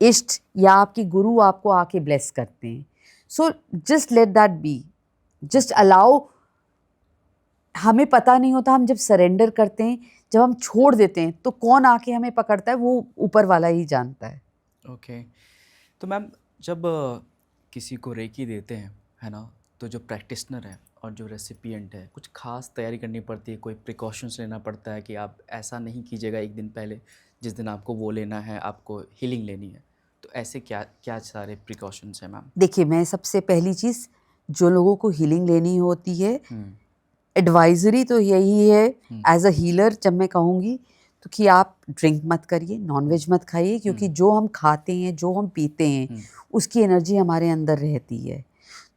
इष्ट या आपके गुरु आपको आके ब्लेस करते हैं। So just let that be, just allow. हमें पता नहीं होता, हम जब सरेंडर करते हैं, जब हम छोड़ देते हैं, तो कौन आके हमें पकड़ता है वो ऊपर वाला ही जानता है। ओके। तो मैम जब किसी को रेकी देते हैं, है ना, तो जो प्रैक्टिशनर है और जो रेसिपिएंट है, कुछ खास तैयारी करनी पड़ती है, कोई प्रिकॉशंस लेना पड़ता है कि आप ऐसा नहीं कीजिएगा एक दिन पहले जिस दिन आपको वो लेना है, आपको हीलिंग लेनी है, तो ऐसे क्या क्या सारे प्रिकॉशंस हैं मैम? देखिए, मैं सबसे पहली चीज़, जो लोगों को हीलिंग लेनी होती है, एडवाइजरी तो यही है एज अ हीलर, जब मैं कहूँगी तो कि आप ड्रिंक मत करिए, नॉनवेज मत खाइए, क्योंकि जो हम खाते हैं, जो हम पीते हैं, उसकी एनर्जी हमारे अंदर रहती है।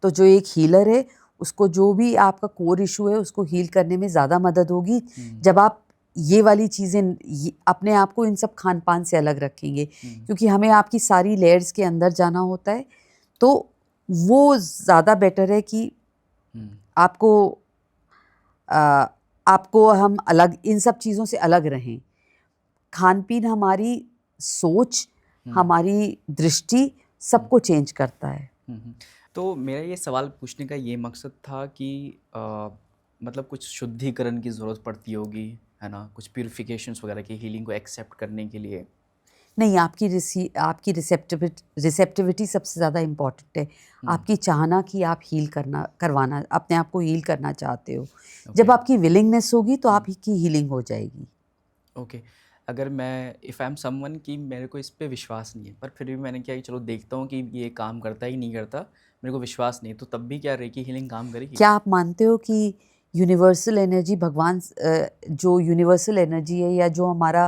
तो जो एक हीलर है, उसको जो भी आपका कोर इशू है उसको हील करने में ज़्यादा मदद होगी जब आप ये वाली चीज़ें अपने आप को इन सब खान पान से अलग रखेंगे, क्योंकि हमें आपकी सारी लेयर्स के अंदर जाना होता है। तो वो ज़्यादा बेटर है कि आपको आपको हम अलग इन सब चीज़ों से अलग रहें। खान पीन हमारी सोच, हमारी दृष्टि सबको चेंज करता है। तो मेरा ये सवाल पूछने का ये मकसद था कि मतलब कुछ शुद्धिकरण की ज़रूरत पड़ती होगी, है ना, कुछ प्यूरिफिकेशंस वगैरह की हीलिंग को एक्सेप्ट करने के लिए। नहीं, आपकी रिसेप्टिविटी सबसे ज़्यादा इम्पॉर्टेंट है। आपकी चाहना कि आप करवाना अपने आप को हील करना चाहते हो। जब आपकी विलिंगनेस होगी तो आपकी हीलिंग हो जाएगी। ओके। अगर मैं इफ़ आई एम समवन कि मेरे को इस पे विश्वास नहीं है, पर फिर भी मैंने किया कि चलो देखता हूँ कि ये काम करता ही नहीं करता, मेरे को विश्वास नहीं है, तो तब भी क्या रेकी हीलिंग काम करेगी? क्या आप मानते हो कि यूनिवर्सल एनर्जी भगवान जो यूनिवर्सल एनर्जी है, या जो हमारा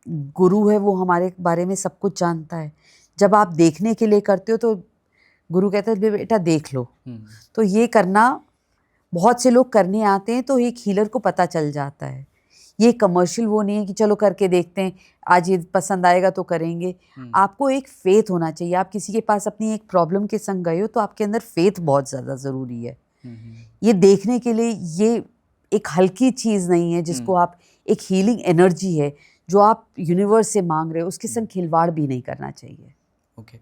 गुरु है, वो हमारे बारे में सब कुछ जानता है? जब आप देखने के लिए करते हो तो गुरु कहता है बेटा देख लो। तो ये करना बहुत से लोग करने आते हैं, तो एक हीलर को पता चल जाता है। ये कमर्शियल वो नहीं है कि चलो करके देखते हैं, आज ये पसंद आएगा तो करेंगे। आपको एक फेथ होना चाहिए। आप किसी के पास अपनी एक प्रॉब्लम के संग गए हो तो आपके अंदर फेथ बहुत ज़्यादा ज़रूरी है। ये देखने के लिए ये एक हल्की चीज़ नहीं है जिसको आप, एक हीलिंग एनर्जी है जो आप यूनिवर्स से मांग रहे हो, उसके संग खिलवाड़ भी नहीं करना चाहिए। ओके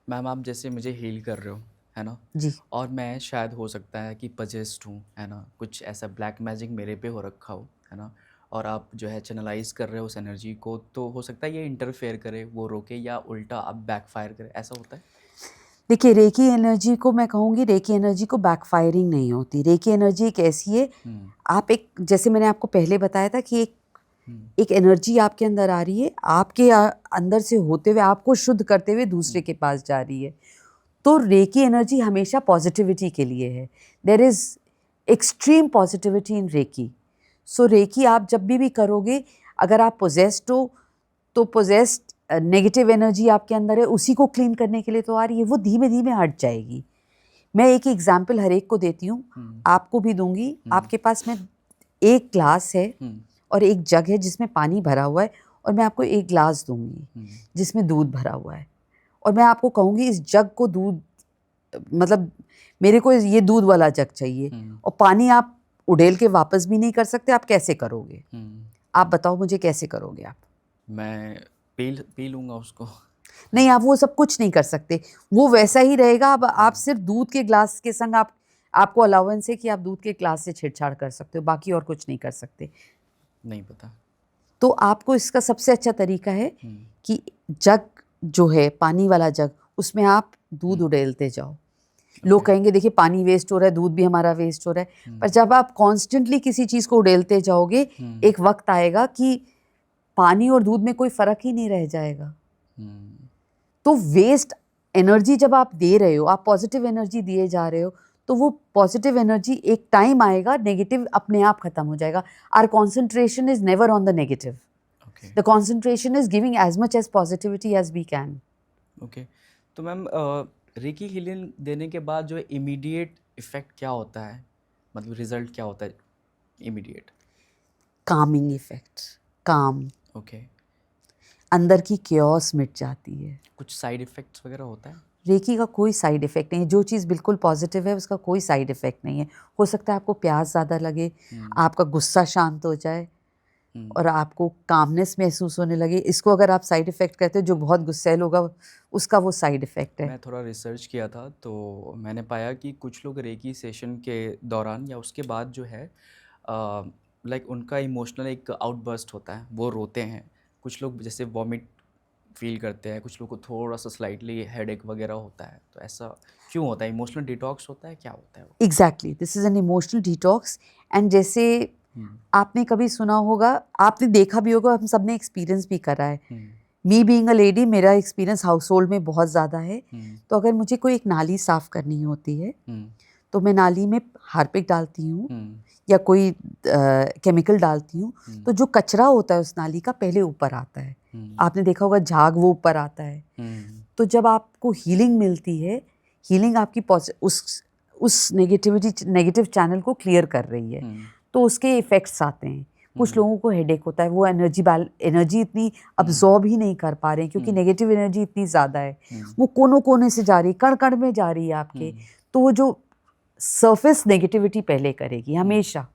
मैम, आप जैसे मुझे हील कर रहे हो, है ना, जी। और मैं शायद हो सकता है कि पजेस्ड हूँ, है ना, कुछ ऐसा ब्लैक मैजिक मेरे पे हो रखा हो, है ना, और आप जो है चैनलाइज कर रहे हो उस एनर्जी को, तो हो सकता है ये इंटरफेयर करे, वो रोके, या उल्टा आप बैकफायर करे, ऐसा होता है? देखिए, रेकी एनर्जी को मैं कहूँगी, रेकी एनर्जी को बैकफायरिंग नहीं होती। रेकी एनर्जी एक ऐसी है, आप एक, जैसे मैंने आपको पहले बताया था कि एक एनर्जी आपके अंदर आ रही है, आपके अंदर से होते हुए, आपको शुद्ध करते हुए दूसरे के पास जा रही है। तो रेकी एनर्जी हमेशा पॉजिटिविटी के लिए है। There is extreme positivity in reiki. So reiki आप जब भी करोगे, अगर आप पोजेस्ड हो तो पोजेस्ड नेगेटिव एनर्जी आपके अंदर है, उसी को क्लीन करने के लिए तो आ रही है, वो धीमे धीमे हट जाएगी। मैं एक एग्जाम्पल हर एक को देती हूँ, आपको भी दूंगी। आपके पास में एक ग्लास है और एक जग है जिसमें पानी भरा हुआ है, और मैं आपको एक ग्लास दूंगी जिसमें दूध भरा हुआ है, और मैं आपको कहूँगी इस जग को दूध, मतलब मेरे को ये दूध वाला जग चाहिए, और पानी आप उड़ेल के वापस भी नहीं कर सकते। आप कैसे करोगे? आप बताओ मुझे, कैसे करोगे आप? मैं पी लूँगा उसको। नहीं, आप वो सब कुछ नहीं कर सकते, वो वैसा ही रहेगा। अब आप सिर्फ दूध के ग्लास के संग आपको अलाउंस है कि आप दूध के ग्लास से छेड़छाड़ कर सकते हो, बाकी और कुछ नहीं कर सकते। नहीं पता। तो आपको इसका सबसे अच्छा तरीका है कि जग जो है, पानी वाला जग, उसमें आप दूध उड़ेलते जाओ। लोग कहेंगे देखिए पानी वेस्ट हो रहा है, दूध भी हमारा वेस्ट हो रहा है, पर जब आप कॉन्स्टेंटली किसी चीज़ को उड़ेलते जाओगे, एक वक्त आएगा कि पानी और दूध में कोई फ़र्क ही नहीं रह जाएगा। तो वेस्ट एनर्जी जब आप दे रहे हो, आप पॉजिटिव एनर्जी दिए जा रहे हो, तो वो पॉजिटिव एनर्जी एक टाइम आएगा, नेगेटिव अपने आप खत्म हो जाएगा। Our concentration is never on the negative, the concentration is giving as much as positivity as we can. Okay, तो मैम रेकी हीलिंग देने के बाद जो इमीडिएट इफेक्ट क्या होता है, मतलब रिजल्ट क्या होता है इमीडिएट? कामिंग इफेक्ट, काम, ओके। अंदर की क्योस मिट जाती है। कुछ साइड इफेक्ट्स वगैरह होता है? रेकी का कोई साइड इफ़ेक्ट नहीं है। जो चीज़ बिल्कुल पॉजिटिव है उसका कोई साइड इफ़ेक्ट नहीं है। हो सकता है आपको प्यास ज़्यादा लगे, आपका गुस्सा शांत हो जाए और आपको कामनेस महसूस होने लगे। इसको अगर आप साइड इफ़ेक्ट कहते हो, जो बहुत गुस्सैल होगा उसका वो साइड इफ़ेक्ट है। मैं थोड़ा रिसर्च किया था तो मैंने पाया कि कुछ लोग रेकी सेशन के दौरान या उसके बाद जो है लाइक उनका इमोशनल एक आउटबर्स्ट होता है, वो रोते हैं। कुछ लोग जैसे वॉमिट फील करते हैं, कुछ लोग को थोड़ा सा स्लाइटली हेडेक वगैरह होता है। तो ऐसा क्यों होता है? इमोशनल डिटॉक्स होता है, क्या होता है वो? Exactly, this is an emotional detox. And जैसे आपने कभी सुना होगा, आपने देखा भी होगा, हम सब ने एक्सपीरियंस भी करा है, मी बीइंग अ लेडी, मेरा एक्सपीरियंस हाउस होल्ड में बहुत ज़्यादा है। हम्म, तो अगर मुझे कोई एक नाली साफ़ करनी होती है हम्म, तो मैं नाली में हार्पिक डालती हूँ हम्म, या कोई केमिकल डालती हूँ। हम्म, तो जो कचरा होता है उस नाली का पहले ऊपर आता है। हम्म, आपने देखा होगा झाग वो ऊपर आता है। हम्म, तो जब आपको हीलिंग मिलती है, हीलिंग आपकी उस नेगेटिव चैनल को क्लियर कर रही है, हम्म, तो उसके इफ़ेक्ट्स आते हैं। कुछ लोगों को हेडेक होता है, वो एनर्जी इतनी अब्जॉर्ब ही नहीं कर पा रहे हैं क्योंकि नेगेटिव एनर्जी इतनी ज़्यादा है। वो कोनों कोने से जा रही है, कण कण में जा रही है आपके। तो वो जो सरफेस नेगेटिविटी पहले करेगी हमेशा।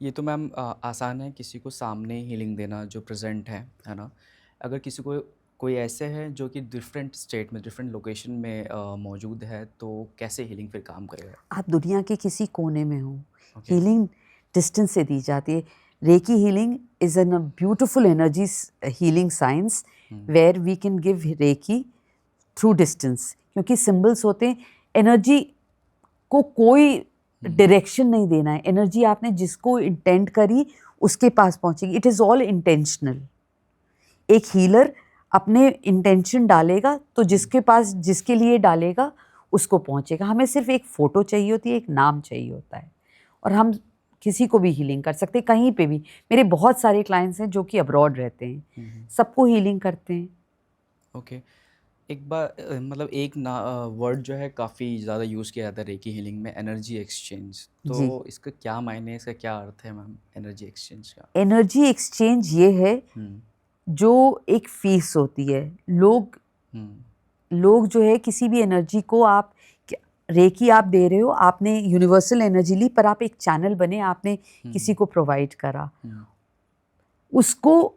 ये तो मैम आसान है किसी को सामने हीलिंग देना जो प्रेजेंट है ना। अगर किसी को कोई ऐसे है जो कि डिफरेंट स्टेट में डिफरेंट लोकेशन में मौजूद है तो कैसे हीलिंग फिर काम करेगा? आप दुनिया के किसी कोने में हो, ओके। हीलिंग डिस्टेंस से दी जाती है। Reiki healing is an beautiful energy healing science where we can give reiki through distance, क्योंकि सिंबल्स होते हैं। एनर्जी को कोई डायरेक्शन नहीं देना है, एनर्जी आपने जिसको इंटेंट करी उसके पास पहुंचेगी। It is all intentional. एक हीलर अपने इंटेंशन डालेगा तो जिसके पास जिसके लिए डालेगा उसको पहुंचेगा। हमें सिर्फ एक फ़ोटो चाहिए होती है, एक नाम चाहिए होता है, और हम किसी को भी हीलिंग कर सकते हैं कहीं पे भी। मेरे बहुत सारे क्लाइंट्स हैं जो कि अब्रॉड रहते हैं, सबको हीलिंग करते हैं। ओके। एक बार मतलब एक ना वर्ड जो है काफ़ी ज़्यादा यूज़ किया जाता है रेकी हीलिंग में, एनर्जी एक्सचेंज। तो जी, इसका क्या मायने है, इसका क्या अर्थ है मैम एनर्जी एक्सचेंज का? एनर्जी एक्सचेंज ये है हम्म, जो एक फीस होती है। लोग हम्म, लोग जो है किसी भी एनर्जी को आप रेकी आप दे रहे हो, आपने यूनिवर्सल एनर्जी ली, पर आप एक चैनल बने, आपने किसी को प्रोवाइड करा। हम्म, उसको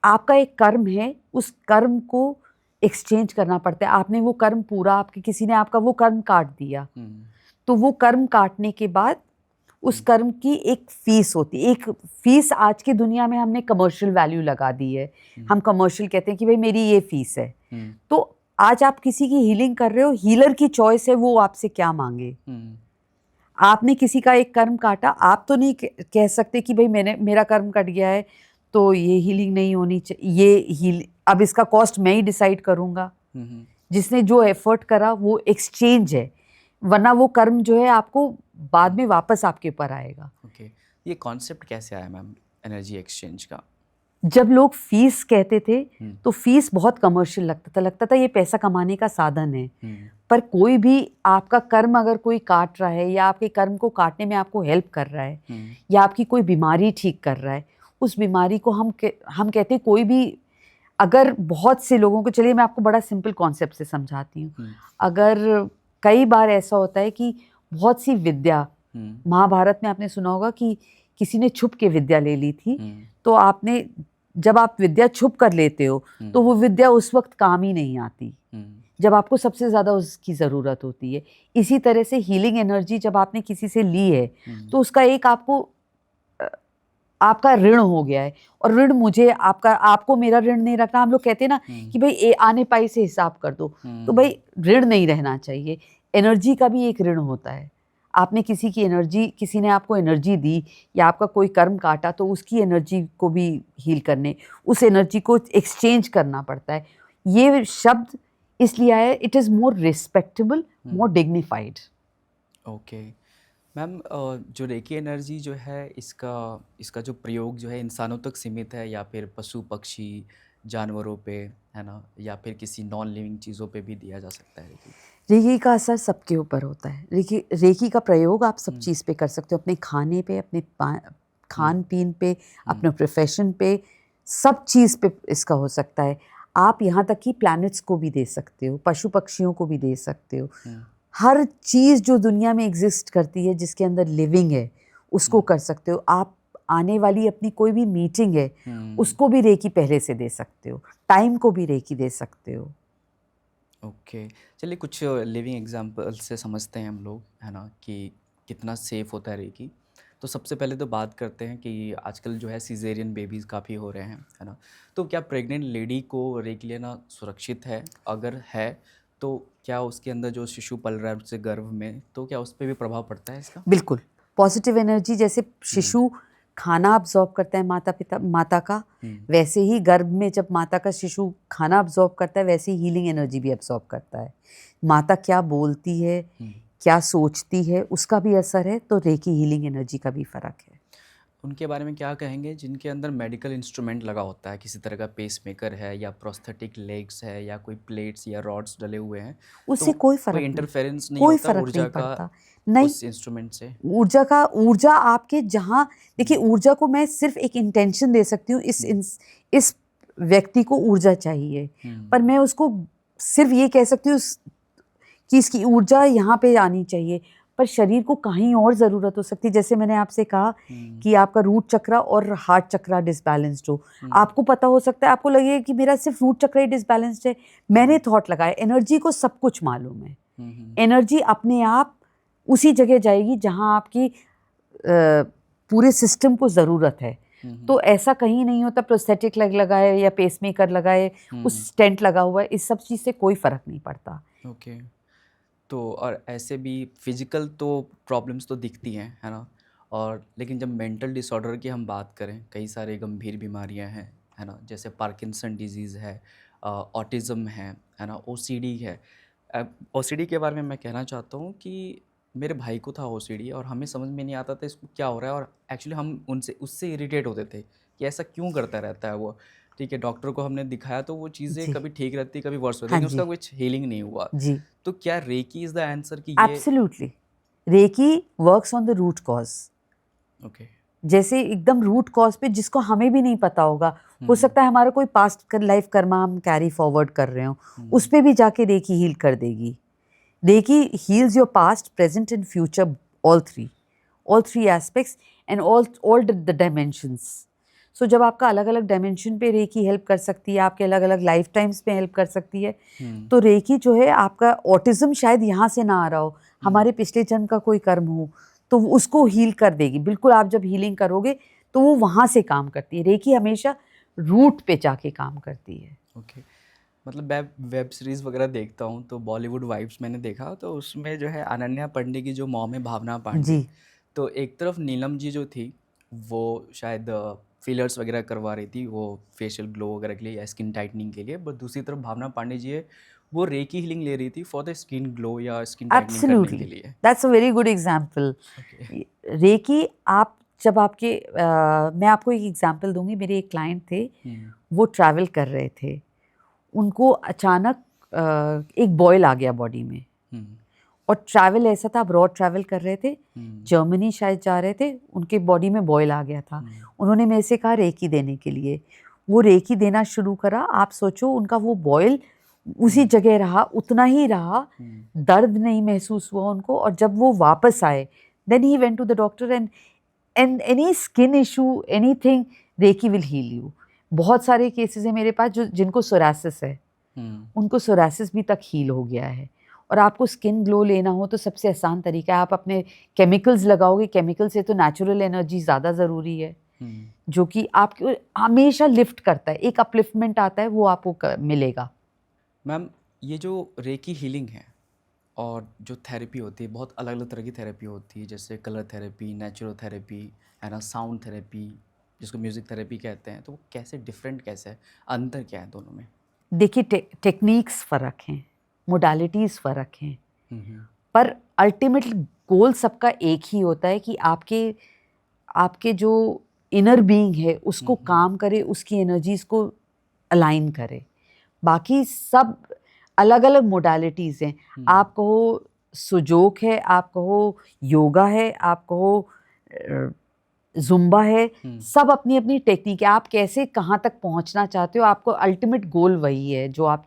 आपका एक कर्म है, उस कर्म को एक्सचेंज करना पड़ता है। आपने वो कर्म पूरा, आपके किसी ने आपका वो कर्म काट दिया, हम्म, तो वो कर्म काटने के बाद उस कर्म की एक फीस होती है। एक फीस आज की दुनिया में हमने कमर्शियल वैल्यू लगा दी है। हम कमर्शियल कहते हैं कि भाई मेरी ये फीस है। हम्म, तो आज आप किसी की हीलिंग कर रहे हो, हीलर की चॉइस है वो आपसे क्या मांगे। हम्म, आपने किसी का एक कर्म काटा, आप तो नहीं कह सकते कि भाई मेरा कर्म कट गया है तो ये हीलिंग नहीं होनी चाहिए, अब इसका कॉस्ट मैं ही डिसाइड करूंगा। हम्म, जिसने जो एफर्ट करा वो एक्सचेंज है, वरना वो कर्म जो है आपको बाद में वापस आपके ऊपर आएगा। ओके। ये कॉन्सेप्ट कैसे आया मैम एनर्जी एक्सचेंज का? जब लोग फीस कहते थे हम्म, तो फीस बहुत कमर्शियल लगता था ये पैसा कमाने का साधन है। हम्म, पर कोई भी आपका कर्म अगर कोई काट रहा है या आपके कर्म को काटने में आपको हेल्प कर रहा है हम्म, या आपकी कोई बीमारी ठीक कर रहा है, उस बीमारी को हम कहते हैं कोई भी, अगर बहुत से लोगों को, चलिए मैं आपको बड़ा सिंपल कॉन्सेप्ट से समझाती हूँ। हम्म, अगर कई बार ऐसा होता है कि बहुत सी विद्या, हम्म, महाभारत में आपने सुना होगा कि किसी ने छुप के विद्या ले ली थी। हम्म, तो आपने, जब आप विद्या छुप कर लेते हो तो वो विद्या उस वक्त काम ही नहीं आती हम्म, जब आपको सबसे ज़्यादा उसकी ज़रूरत होती है। इसी तरह से हीलिंग एनर्जी जब आपने किसी से ली है तो उसका एक आपका ऋण हो गया है, और ऋण मुझे आपको मेरा ऋण नहीं रखना। हम लोग कहते हैं ना कि भाई आने पाई से हिसाब कर दो, तो भाई ऋण नहीं रहना चाहिए। एनर्जी का भी एक ऋण होता है। आपने किसी की एनर्जी, किसी ने आपको एनर्जी दी या आपका कोई कर्म काटा, तो उसकी एनर्जी को भी हील करने, उस एनर्जी को एक्सचेंज करना पड़ता है। ये शब्द इसलिए आया, it is more respectable, more dignified. Okay. Ma'am जो रेकी एनर्जी जो है इसका इसका जो प्रयोग जो है इंसानों तक सीमित है या फिर पशु पक्षी जानवरों पे, है ना, या फिर किसी नॉन लिविंग चीज़ों पे भी दिया जा सकता है रेकी? रेकी का असर सबके ऊपर होता है। रेकी का प्रयोग आप सब चीज़ पे कर सकते हो, अपने खाने पे, अपने खान पीन पे, अपने प्रोफेशन पे, सब चीज़ पे इसका हो सकता है। आप यहाँ तक कि प्लैनेट्स को भी दे सकते हो, पशु पक्षियों को भी दे सकते हो। हर चीज़ जो दुनिया में एग्जिस्ट करती है जिसके अंदर लिविंग है उसको कर सकते हो आप। आने वाली अपनी कोई भी मीटिंग है उसको भी रेकी पहले से दे सकते हो, टाइम को भी रेकी दे सकते हो। ओके। चलिए कुछ लिविंग एग्जांपल से समझते हैं हम लोग, है ना, कि कितना सेफ होता है रेकी। तो सबसे पहले तो बात करते हैं कि आजकल जो है सीज़ेरियन बेबीज़ काफ़ी हो रहे हैं, है ना। तो क्या प्रेग्नेंट लेडी को रेकी लेना सुरक्षित है? अगर है तो क्या उसके अंदर जो शिशु पल रहा है उससे गर्भ में, तो क्या उस पे भी प्रभाव पड़ता है इसका? बिल्कुल, पॉजिटिव एनर्जी, जैसे शिशु खाना अब्जॉर्ब करता है माता का, वैसे ही गर्भ में जब माता का शिशु खाना अब्जॉर्ब करता है, वैसे ही हीलिंग एनर्जी भी अब्जॉर्ब करता है। माता क्या बोलती है, क्या सोचती है, उसका भी असर है, तो रेकी हीलिंग एनर्जी का भी फ़र्क है। उनके बारे में क्या कहेंगे जिनके अंदर मेडिकल इंस्ट्रूमेंट लगा होता है, किसी तरह का पेसमेकर है या प्रोस्थेटिक लेग्स है या कोई प्लेट्स या रॉड्स डले हुए हैं, उससे तो कोई कोई फ़र्क नहीं, इंटरफेरेंस नहीं कोई होता फ़र्क ऊर्जा नहीं का पड़ता। नहीं, उस इंस्ट्रूमेंट से? ऊर्जा आपके जहाँ, देखिए ऊर्जा को मैं सिर्फ एक इंटेंशन दे सकती हूँ, इस व्यक्ति को ऊर्जा चाहिए, पर मैं उसको सिर्फ ये कह सकती हूँ कि इसकी ऊर्जा यहाँ पे आनी चाहिए, पर शरीर को कहीं और ज़रूरत हो सकती है। जैसे मैंने आपसे कहा कि आपका रूट चक्रा और हार्ट चक्रा डिसबैलेंस्ड हो, आपको पता हो सकता है, आपको लगे कि मेरा सिर्फ रूट चक्रा ही डिसबैलेंस्ड है, मैंने थॉट लगाया। एनर्जी को सब कुछ मालूम है, एनर्जी अपने आप उसी जगह जाएगी जहाँ आपकी पूरे सिस्टम को ज़रूरत है। तो ऐसा कहीं नहीं होता प्रोस्थेटिक लेग लगाए या पेसमेकर लगाए, उस स्टेंट लगा हुआ है, इस सब चीज़ से कोई फ़र्क नहीं पड़ता। ओके। तो और ऐसे भी फिजिकल तो प्रॉब्लम्स तो दिखती हैं, है ना? और लेकिन जब मेंटल डिसऑर्डर की हम बात करें, कई सारे गंभीर बीमारियां हैं, है ना? जैसे पार्किंसन डिजीज़ है, ऑटिज़म है ना? ओसीडी है। ओसीडी के बारे में मैं कहना चाहता हूँ कि मेरे भाई को था ओसीडी और हमें समझ में नहीं आता था इसको क्या हो रहा है, और एक्चुअली हम उनसे उससे इरिटेट होते थे कि ऐसा क्यों करता रहता है वो। ठीक है, डॉक्टर को हमने दिखाया तो वो चीज़ें जी, कभी ठीक रहती, कभी वर्स होती, हाँ लेकिन उसका जी, कुछ हीलिंग नहीं हुआ। जी, तो क्या रेकी इज़ द आंसर कि ये? Absolutely. Reiki works on the root cause. Okay. जैसे एकदम रूट कॉज पे, जिसको हमें भी नहीं पता होगा, हो सकता है हमारा कोई पास्ट लाइफ कर्मा हम कैरी फॉरवर्ड कर रहे हो, उस पे भी जाके रेकी हील कर देगी। Reiki heals your past, present and future, all three aspects and all the dimensions. So जब आपका अलग अलग डायमेंशन पे रेकी हेल्प कर सकती है, आपके अलग अलग लाइफ टाइम्स पे हेल्प कर सकती है, तो रेकी जो है, आपका ऑटिज्म शायद यहाँ से ना आ रहा हो, हमारे पिछले जन्म का कोई कर्म हो, तो उसको हील कर देगी। बिल्कुल, आप जब हीलिंग करोगे तो वो वहाँ से काम करती है। रेकी हमेशा रूट पे जाके काम करती है। ओके। मतलब वेब वेब सीरीज़ वगैरह देखता हूँ तो बॉलीवुड वाइब्स मैंने देखा, तो उसमें जो है अनन्या पांडे की जो मॉम है भावना पांडे, जी, तो एक तरफ नीलम जी जो थी वो शायद फिलर्स वगैरह करवा रही थी, वो फेशियल ग्लो वगैरह के लिए या स्किन टाइटनिंग के लिए, बट दूसरी तरफ भावना पांडे जी है, वो रेकी हीलिंग ले रही थी फॉर द स्किन ग्लो या स्किन टाइटनिंग करने के एब्सोल्युटली, लिए। That's a very good example. Okay. Reiki, आप जब आपके मैं आपको एक एग्जाम्पल दूंगी। मेरे एक क्लाइंट थे, वो ट्रैवल कर रहे थे, उनको अचानक एक बॉयल आ गया बॉडी में, और ट्रैवल ऐसा था, अब्रॉड ट्रैवल कर रहे थे, जर्मनी शायद जा रहे थे, उनके बॉडी में बॉयल आ गया था। उन्होंने मेरे से कहा रेकी देने के लिए, वो रेकी देना शुरू करा। आप सोचो, उनका वो बॉयल उसी जगह रहा, उतना ही रहा, दर्द नहीं महसूस हुआ उनको। और जब वो वापस आए, then he went to the doctor, and any skin issue, anything, reiki will heal you. बहुत सारे केसेस हैं मेरे पास जिनको सोरासिस है, उनको सोरासिस भी तक हील हो गया है। और आपको स्किन ग्लो लेना हो तो सबसे आसान तरीका है, आप अपने केमिकल्स लगाओगे। केमिकल से तो नेचुरल एनर्जी ज़्यादा ज़रूरी है, जो कि आपको हमेशा लिफ्ट करता है, एक अपलिफ्टमेंट आता है, वो आपको मिलेगा। मैम, ये जो रेकी हीलिंग है और जो थेरेपी होती है, बहुत अलग अलग तरह की थेरेपी होती है, जैसे कलर थेरेपी, नेचुरल थेरेपी, है ना, साउंड थेरेपी, जिसको म्यूज़िक थेरेपी कहते हैं, तो वो कैसे डिफरेंट, कैसे है, अंतर क्या है दोनों में? देखिए, टेक्निक्स फ़र्क हैं, मोडालिटीज़ फ़र्क हैं, पर अल्टीमेट गोल सबका एक ही होता है कि आपके आपके जो इनर बीइंग है उसको काम करे, उसकी एनर्जीज़ को अलाइन करे। बाकी सब अलग अलग मोडालिटीज़ हैं। आप कहो सुजोक है, आप कहो योगा है, आप कहो जुम्बा है, सब अपनी अपनी टेक्निक है। आप कैसे कहाँ तक पहुँचना चाहते हो, आपको अल्टीमेट गोल वही है जो आप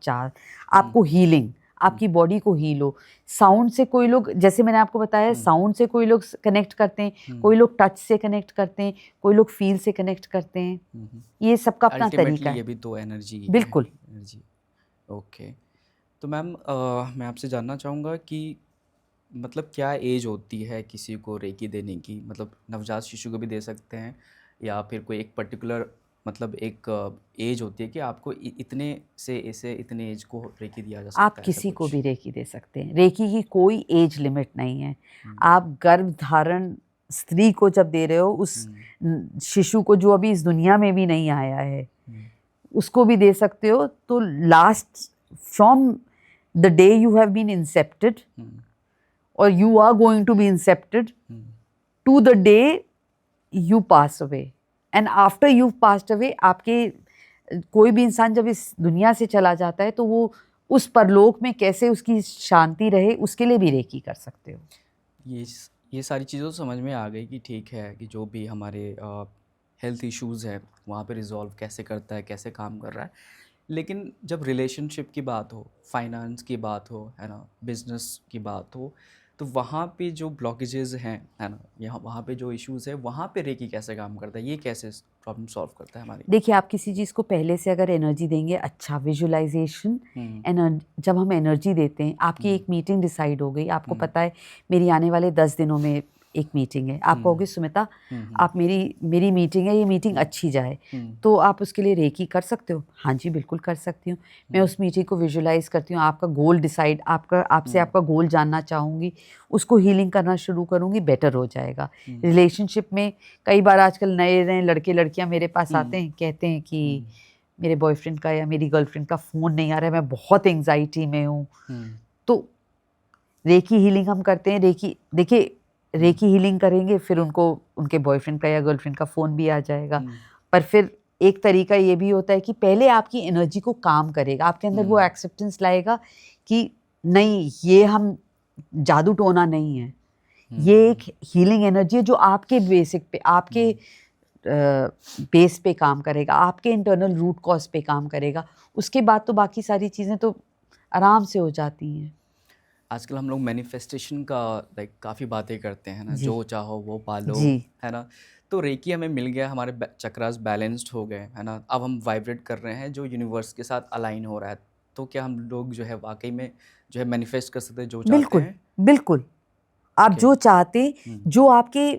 आपको हीलिंग, आपकी बॉडी को हील हो। साउंड से कोई लोग, जैसे मैंने आपको बताया, साउंड से कोई लोग कनेक्ट करते हैं, कोई लोग टच से कनेक्ट करते हैं, कोई लोग फील से कनेक्ट करते हैं। ये सबका अपना तरीका अल्टीमेटली है। ये भी तो एनर्जी है। बिल्कुल। एनर्जी। ओके। तो मैम, मैं आपसे जानना चाहूँगा कि मतलब क्या एज होती है किसी को रेकी देने की? मतलब नवजात शिशु को भी दे सकते हैं या फिर कोई एक पर्टिकुलर, मतलब एक एज होती है कि आपको इतने से इसे इतने एज को रेकी दिया जा आप सकता है, ऐसा किसी को कुछ? भी रेकी दे सकते हैं, रेकी की कोई एज लिमिट नहीं है। आप गर्भ धारण स्त्री को जब दे रहे हो, उस शिशु को जो अभी इस दुनिया में भी नहीं आया है, उसको भी दे सकते हो। तो last from the day you have been incepted और you are going to be incepted to the day you pass away, and after you passed away, आपके कोई भी इंसान जब इस दुनिया से चला जाता है तो वो उस परलोक में कैसे उसकी शांति रहे, उसके लिए भी रेकी कर सकते हो। ये सारी चीज़ें तो समझ में आ गई कि ठीक है कि जो भी हमारे हेल्थ इश्यूज़ है वहाँ पे रिजॉल्व कैसे करता है, कैसे काम कर रहा है। लेकिन जब रिलेशनशिप की बात हो, फाइनेंस की बात हो, है ना, बिजनेस की बात हो, तो वहाँ पे जो ब्लॉकेजेस हैं, है ना, यहाँ वहाँ पे जो इश्यूज़ है, वहाँ पे रेकी कैसे काम करता है, ये कैसे प्रॉब्लम सॉल्व करता है हमारी? देखिए, आप किसी चीज़ को पहले से अगर एनर्जी देंगे, अच्छा विजुअलाइजेशन, जब हम एनर्जी देते हैं, आपकी एक मीटिंग डिसाइड हो गई, आपको पता है मेरी आने वाले 10 दिनों में एक मीटिंग है, आप कहोगे सुमिता आप मेरी मीटिंग है, ये मीटिंग अच्छी जाए, तो आप उसके लिए रेकी कर सकते हो? हाँ जी, बिल्कुल कर सकती हूँ। मैं उस मीटिंग को विजुअलाइज करती हूँ, आपका गोल डिसाइड, आपसे आपका गोल जानना चाहूँगी, उसको हीलिंग करना शुरू करूँगी, बेटर हो जाएगा। रिलेशनशिप में कई बार आजकल नए नए लड़के लड़कियाँ मेरे पास आते हैं, कहते हैं कि मेरे बॉयफ्रेंड का या मेरी गर्लफ्रेंड का फ़ोन नहीं आ रहा है, मैं बहुत एंग्जाइटी में हूँ। तो रेकी हीलिंग हम करते हैं। देखिए, रेकी हीलिंग करेंगे, फिर उनको उनके बॉयफ्रेंड का या गर्लफ्रेंड का फ़ोन भी आ जाएगा। पर फिर एक तरीका ये भी होता है कि पहले आपकी एनर्जी को काम करेगा, आपके अंदर वो एक्सेप्टेंस लाएगा कि नहीं, ये हम जादू टोना नहीं है, ये एक हीलिंग एनर्जी है जो आपके बेसिक पे, आपके बेस पे काम करेगा, आपके इंटरनल रूट कॉज पे काम करेगा। उसके बाद तो बाकी सारी चीज़ें तो आराम से हो जाती हैं। आजकल हम लोग मैनिफेस्टेशन का लाइक काफ़ी बातें करते हैं ना, जी। जो चाहो वो पालो, जी। है ना। तो रेकी हमें मिल गया, हमारे चक्रास बैलेंस्ड हो गए, है ना। अब हम वाइब्रेट कर रहे हैं जो यूनिवर्स के साथ अलाइन हो रहा है। तो क्या हम लोग जो है वाकई में जो है मैनिफेस्ट कर सकते हैं जो चाहते बिल्कुल, हैं? बिल्कुल। आप ओके। जो चाहते, जो आपके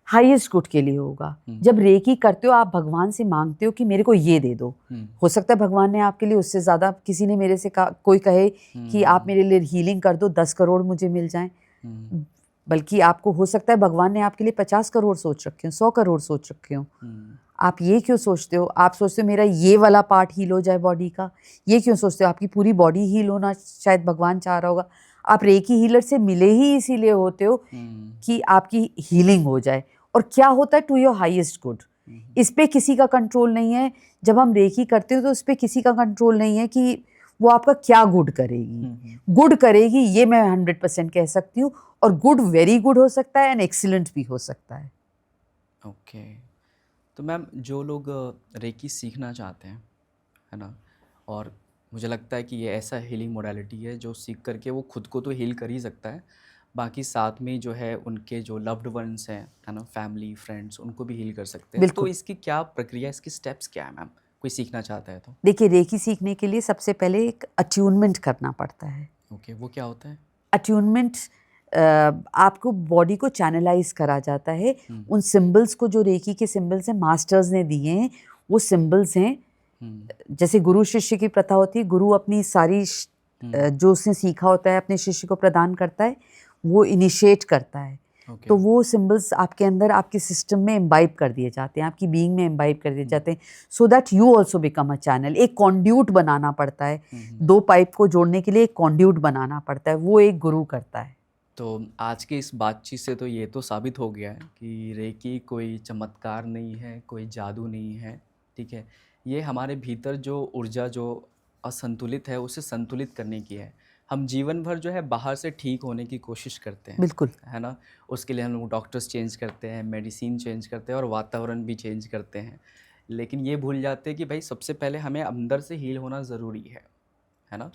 हाईएस्ट गुड के लिए होगा। जब रेकी करते हो, आप भगवान से मांगते हो कि मेरे को ये दे दो। हो सकता है भगवान ने आपके लिए उससे ज़्यादा, किसी ने मेरे से कोई कहे कि आप मेरे लिए हीलिंग कर दो, 10 करोड़ मुझे मिल जाएं। बल्कि आपको हो सकता है भगवान ने आपके लिए 50 करोड़ सोच रखे हो, 100 करोड़ सोच रखे हो। आप ये क्यों सोचते हो? आप सोचते हो मेरा ये वाला पार्ट हील हो जाए बॉडी का। ये क्यों सोचते हो? आपकी पूरी बॉडी हील होना शायद भगवान चाह रहा होगा। आप रेकी हीलर से मिले ही इसीलिए होते हो कि आपकी हीलिंग हो जाए। और क्या होता है? To your highest good. इस पे किसी का कंट्रोल नहीं है। जब हम रेकी करते हो तो उस पे किसी का कंट्रोल नहीं है कि वो आपका क्या गुड करेगी। गुड करेगी ये मैं 100% कह सकती हूँ। और गुड वेरी गुड हो सकता है एंड एक्सीलेंट भी हो सकता है। ओके। तो मैम, जो लोग रेकी सीखना चाहते हैं, है ना, और मुझे लगता है कि ये ऐसा हीलिंग मोडालिटी है जो सीख करके वो खुद को तो हील कर ही सकता है, बाकी साथ में जो है उनके जो लव्ड वंस हैं, है ना, फैमिली फ्रेंड्स, उनको भी हील कर सकते हैं। तो बिल्कुल। इसकी क्या प्रक्रिया, इसकी स्टेप्स क्या है मैम, कोई सीखना चाहता है तो? देखिए, रेकी सीखने के लिए सबसे पहले एक अट्यूनमेंट करना पड़ता है। ओके, वो क्या होता है? अट्यूनमेंट, आपको बॉडी को चैनलाइज करा जाता है। उन सिंबल्स को, जो रेकी के सिंबल्स हैं, मास्टर्स ने दिए हैं, वो सिंबल्स हैं। जैसे गुरु शिष्य की प्रथा होती है, गुरु अपनी सारी जो उसने सीखा होता है अपने शिष्य को प्रदान करता है, वो इनिशिएट करता है। ओके। तो वो सिंबल्स आपके अंदर, आपके सिस्टम में इम्बाइब कर दिए जाते हैं, आपकी बीइंग में इम्बाइब कर दिए जाते हैं, so that you also become a channel. एक कॉन्ड्यूट बनाना पड़ता है, दो पाइप को जोड़ने के लिए एक कॉन्ड्यूट बनाना पड़ता है, वो एक गुरु करता है। तो आज की इस बातचीत से तो ये तो साबित हो गया है कि रेकी कोई चमत्कार नहीं है, कोई जादू नहीं है, ठीक है। ये हमारे भीतर जो ऊर्जा जो असंतुलित है उसे संतुलित करने की है। हम जीवन भर जो है बाहर से ठीक होने की कोशिश करते हैं, बिल्कुल। है ना। उसके लिए हम लोग डॉक्टर्स चेंज करते हैं, मेडिसिन चेंज करते हैं और वातावरण भी चेंज करते हैं। लेकिन ये भूल जाते हैं कि भाई सबसे पहले हमें अंदर से हील होना ज़रूरी है ना।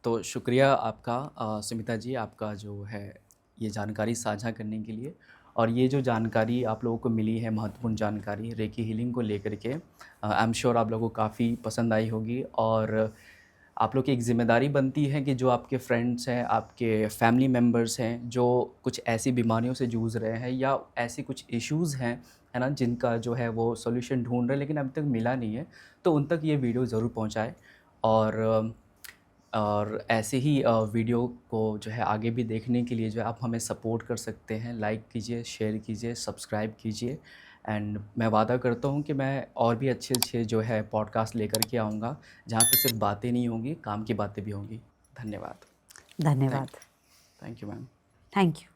तो शुक्रिया आपका सुमिता जी, आपका जो है ये जानकारी साझा करने के लिए। और ये जो जानकारी आप लोगों को मिली है, महत्वपूर्ण जानकारी रेकी हीलिंग को लेकर के, आई एम श्योर आप लोगों को काफ़ी पसंद आई होगी। और आप लोग की एक ज़िम्मेदारी बनती है कि जो आपके फ्रेंड्स हैं, आपके फैमिली मेम्बर्स हैं, जो कुछ ऐसी बीमारियों से जूझ रहे हैं या ऐसी कुछ इश्यूज़ हैं, है ना, जिनका जो है वो सॉल्यूशन ढूंढ रहे हैं लेकिन अभी तक मिला नहीं है, तो उन तक ये वीडियो ज़रूर पहुंचाएं। और और ऐसे ही वीडियो को जो है आगे भी देखने के लिए जो है आप हमें सपोर्ट कर सकते हैं। लाइक कीजिए, शेयर कीजिए, सब्सक्राइब कीजिए। एंड मैं वादा करता हूँ कि मैं और भी अच्छे-अच्छे जो है पॉडकास्ट लेकर के आऊँगा, जहाँ पे सिर्फ़ बातें नहीं होंगी, काम की बातें भी होंगी। धन्यवाद। थैंक धन्यवाद। Thank you ma'am. Thank you.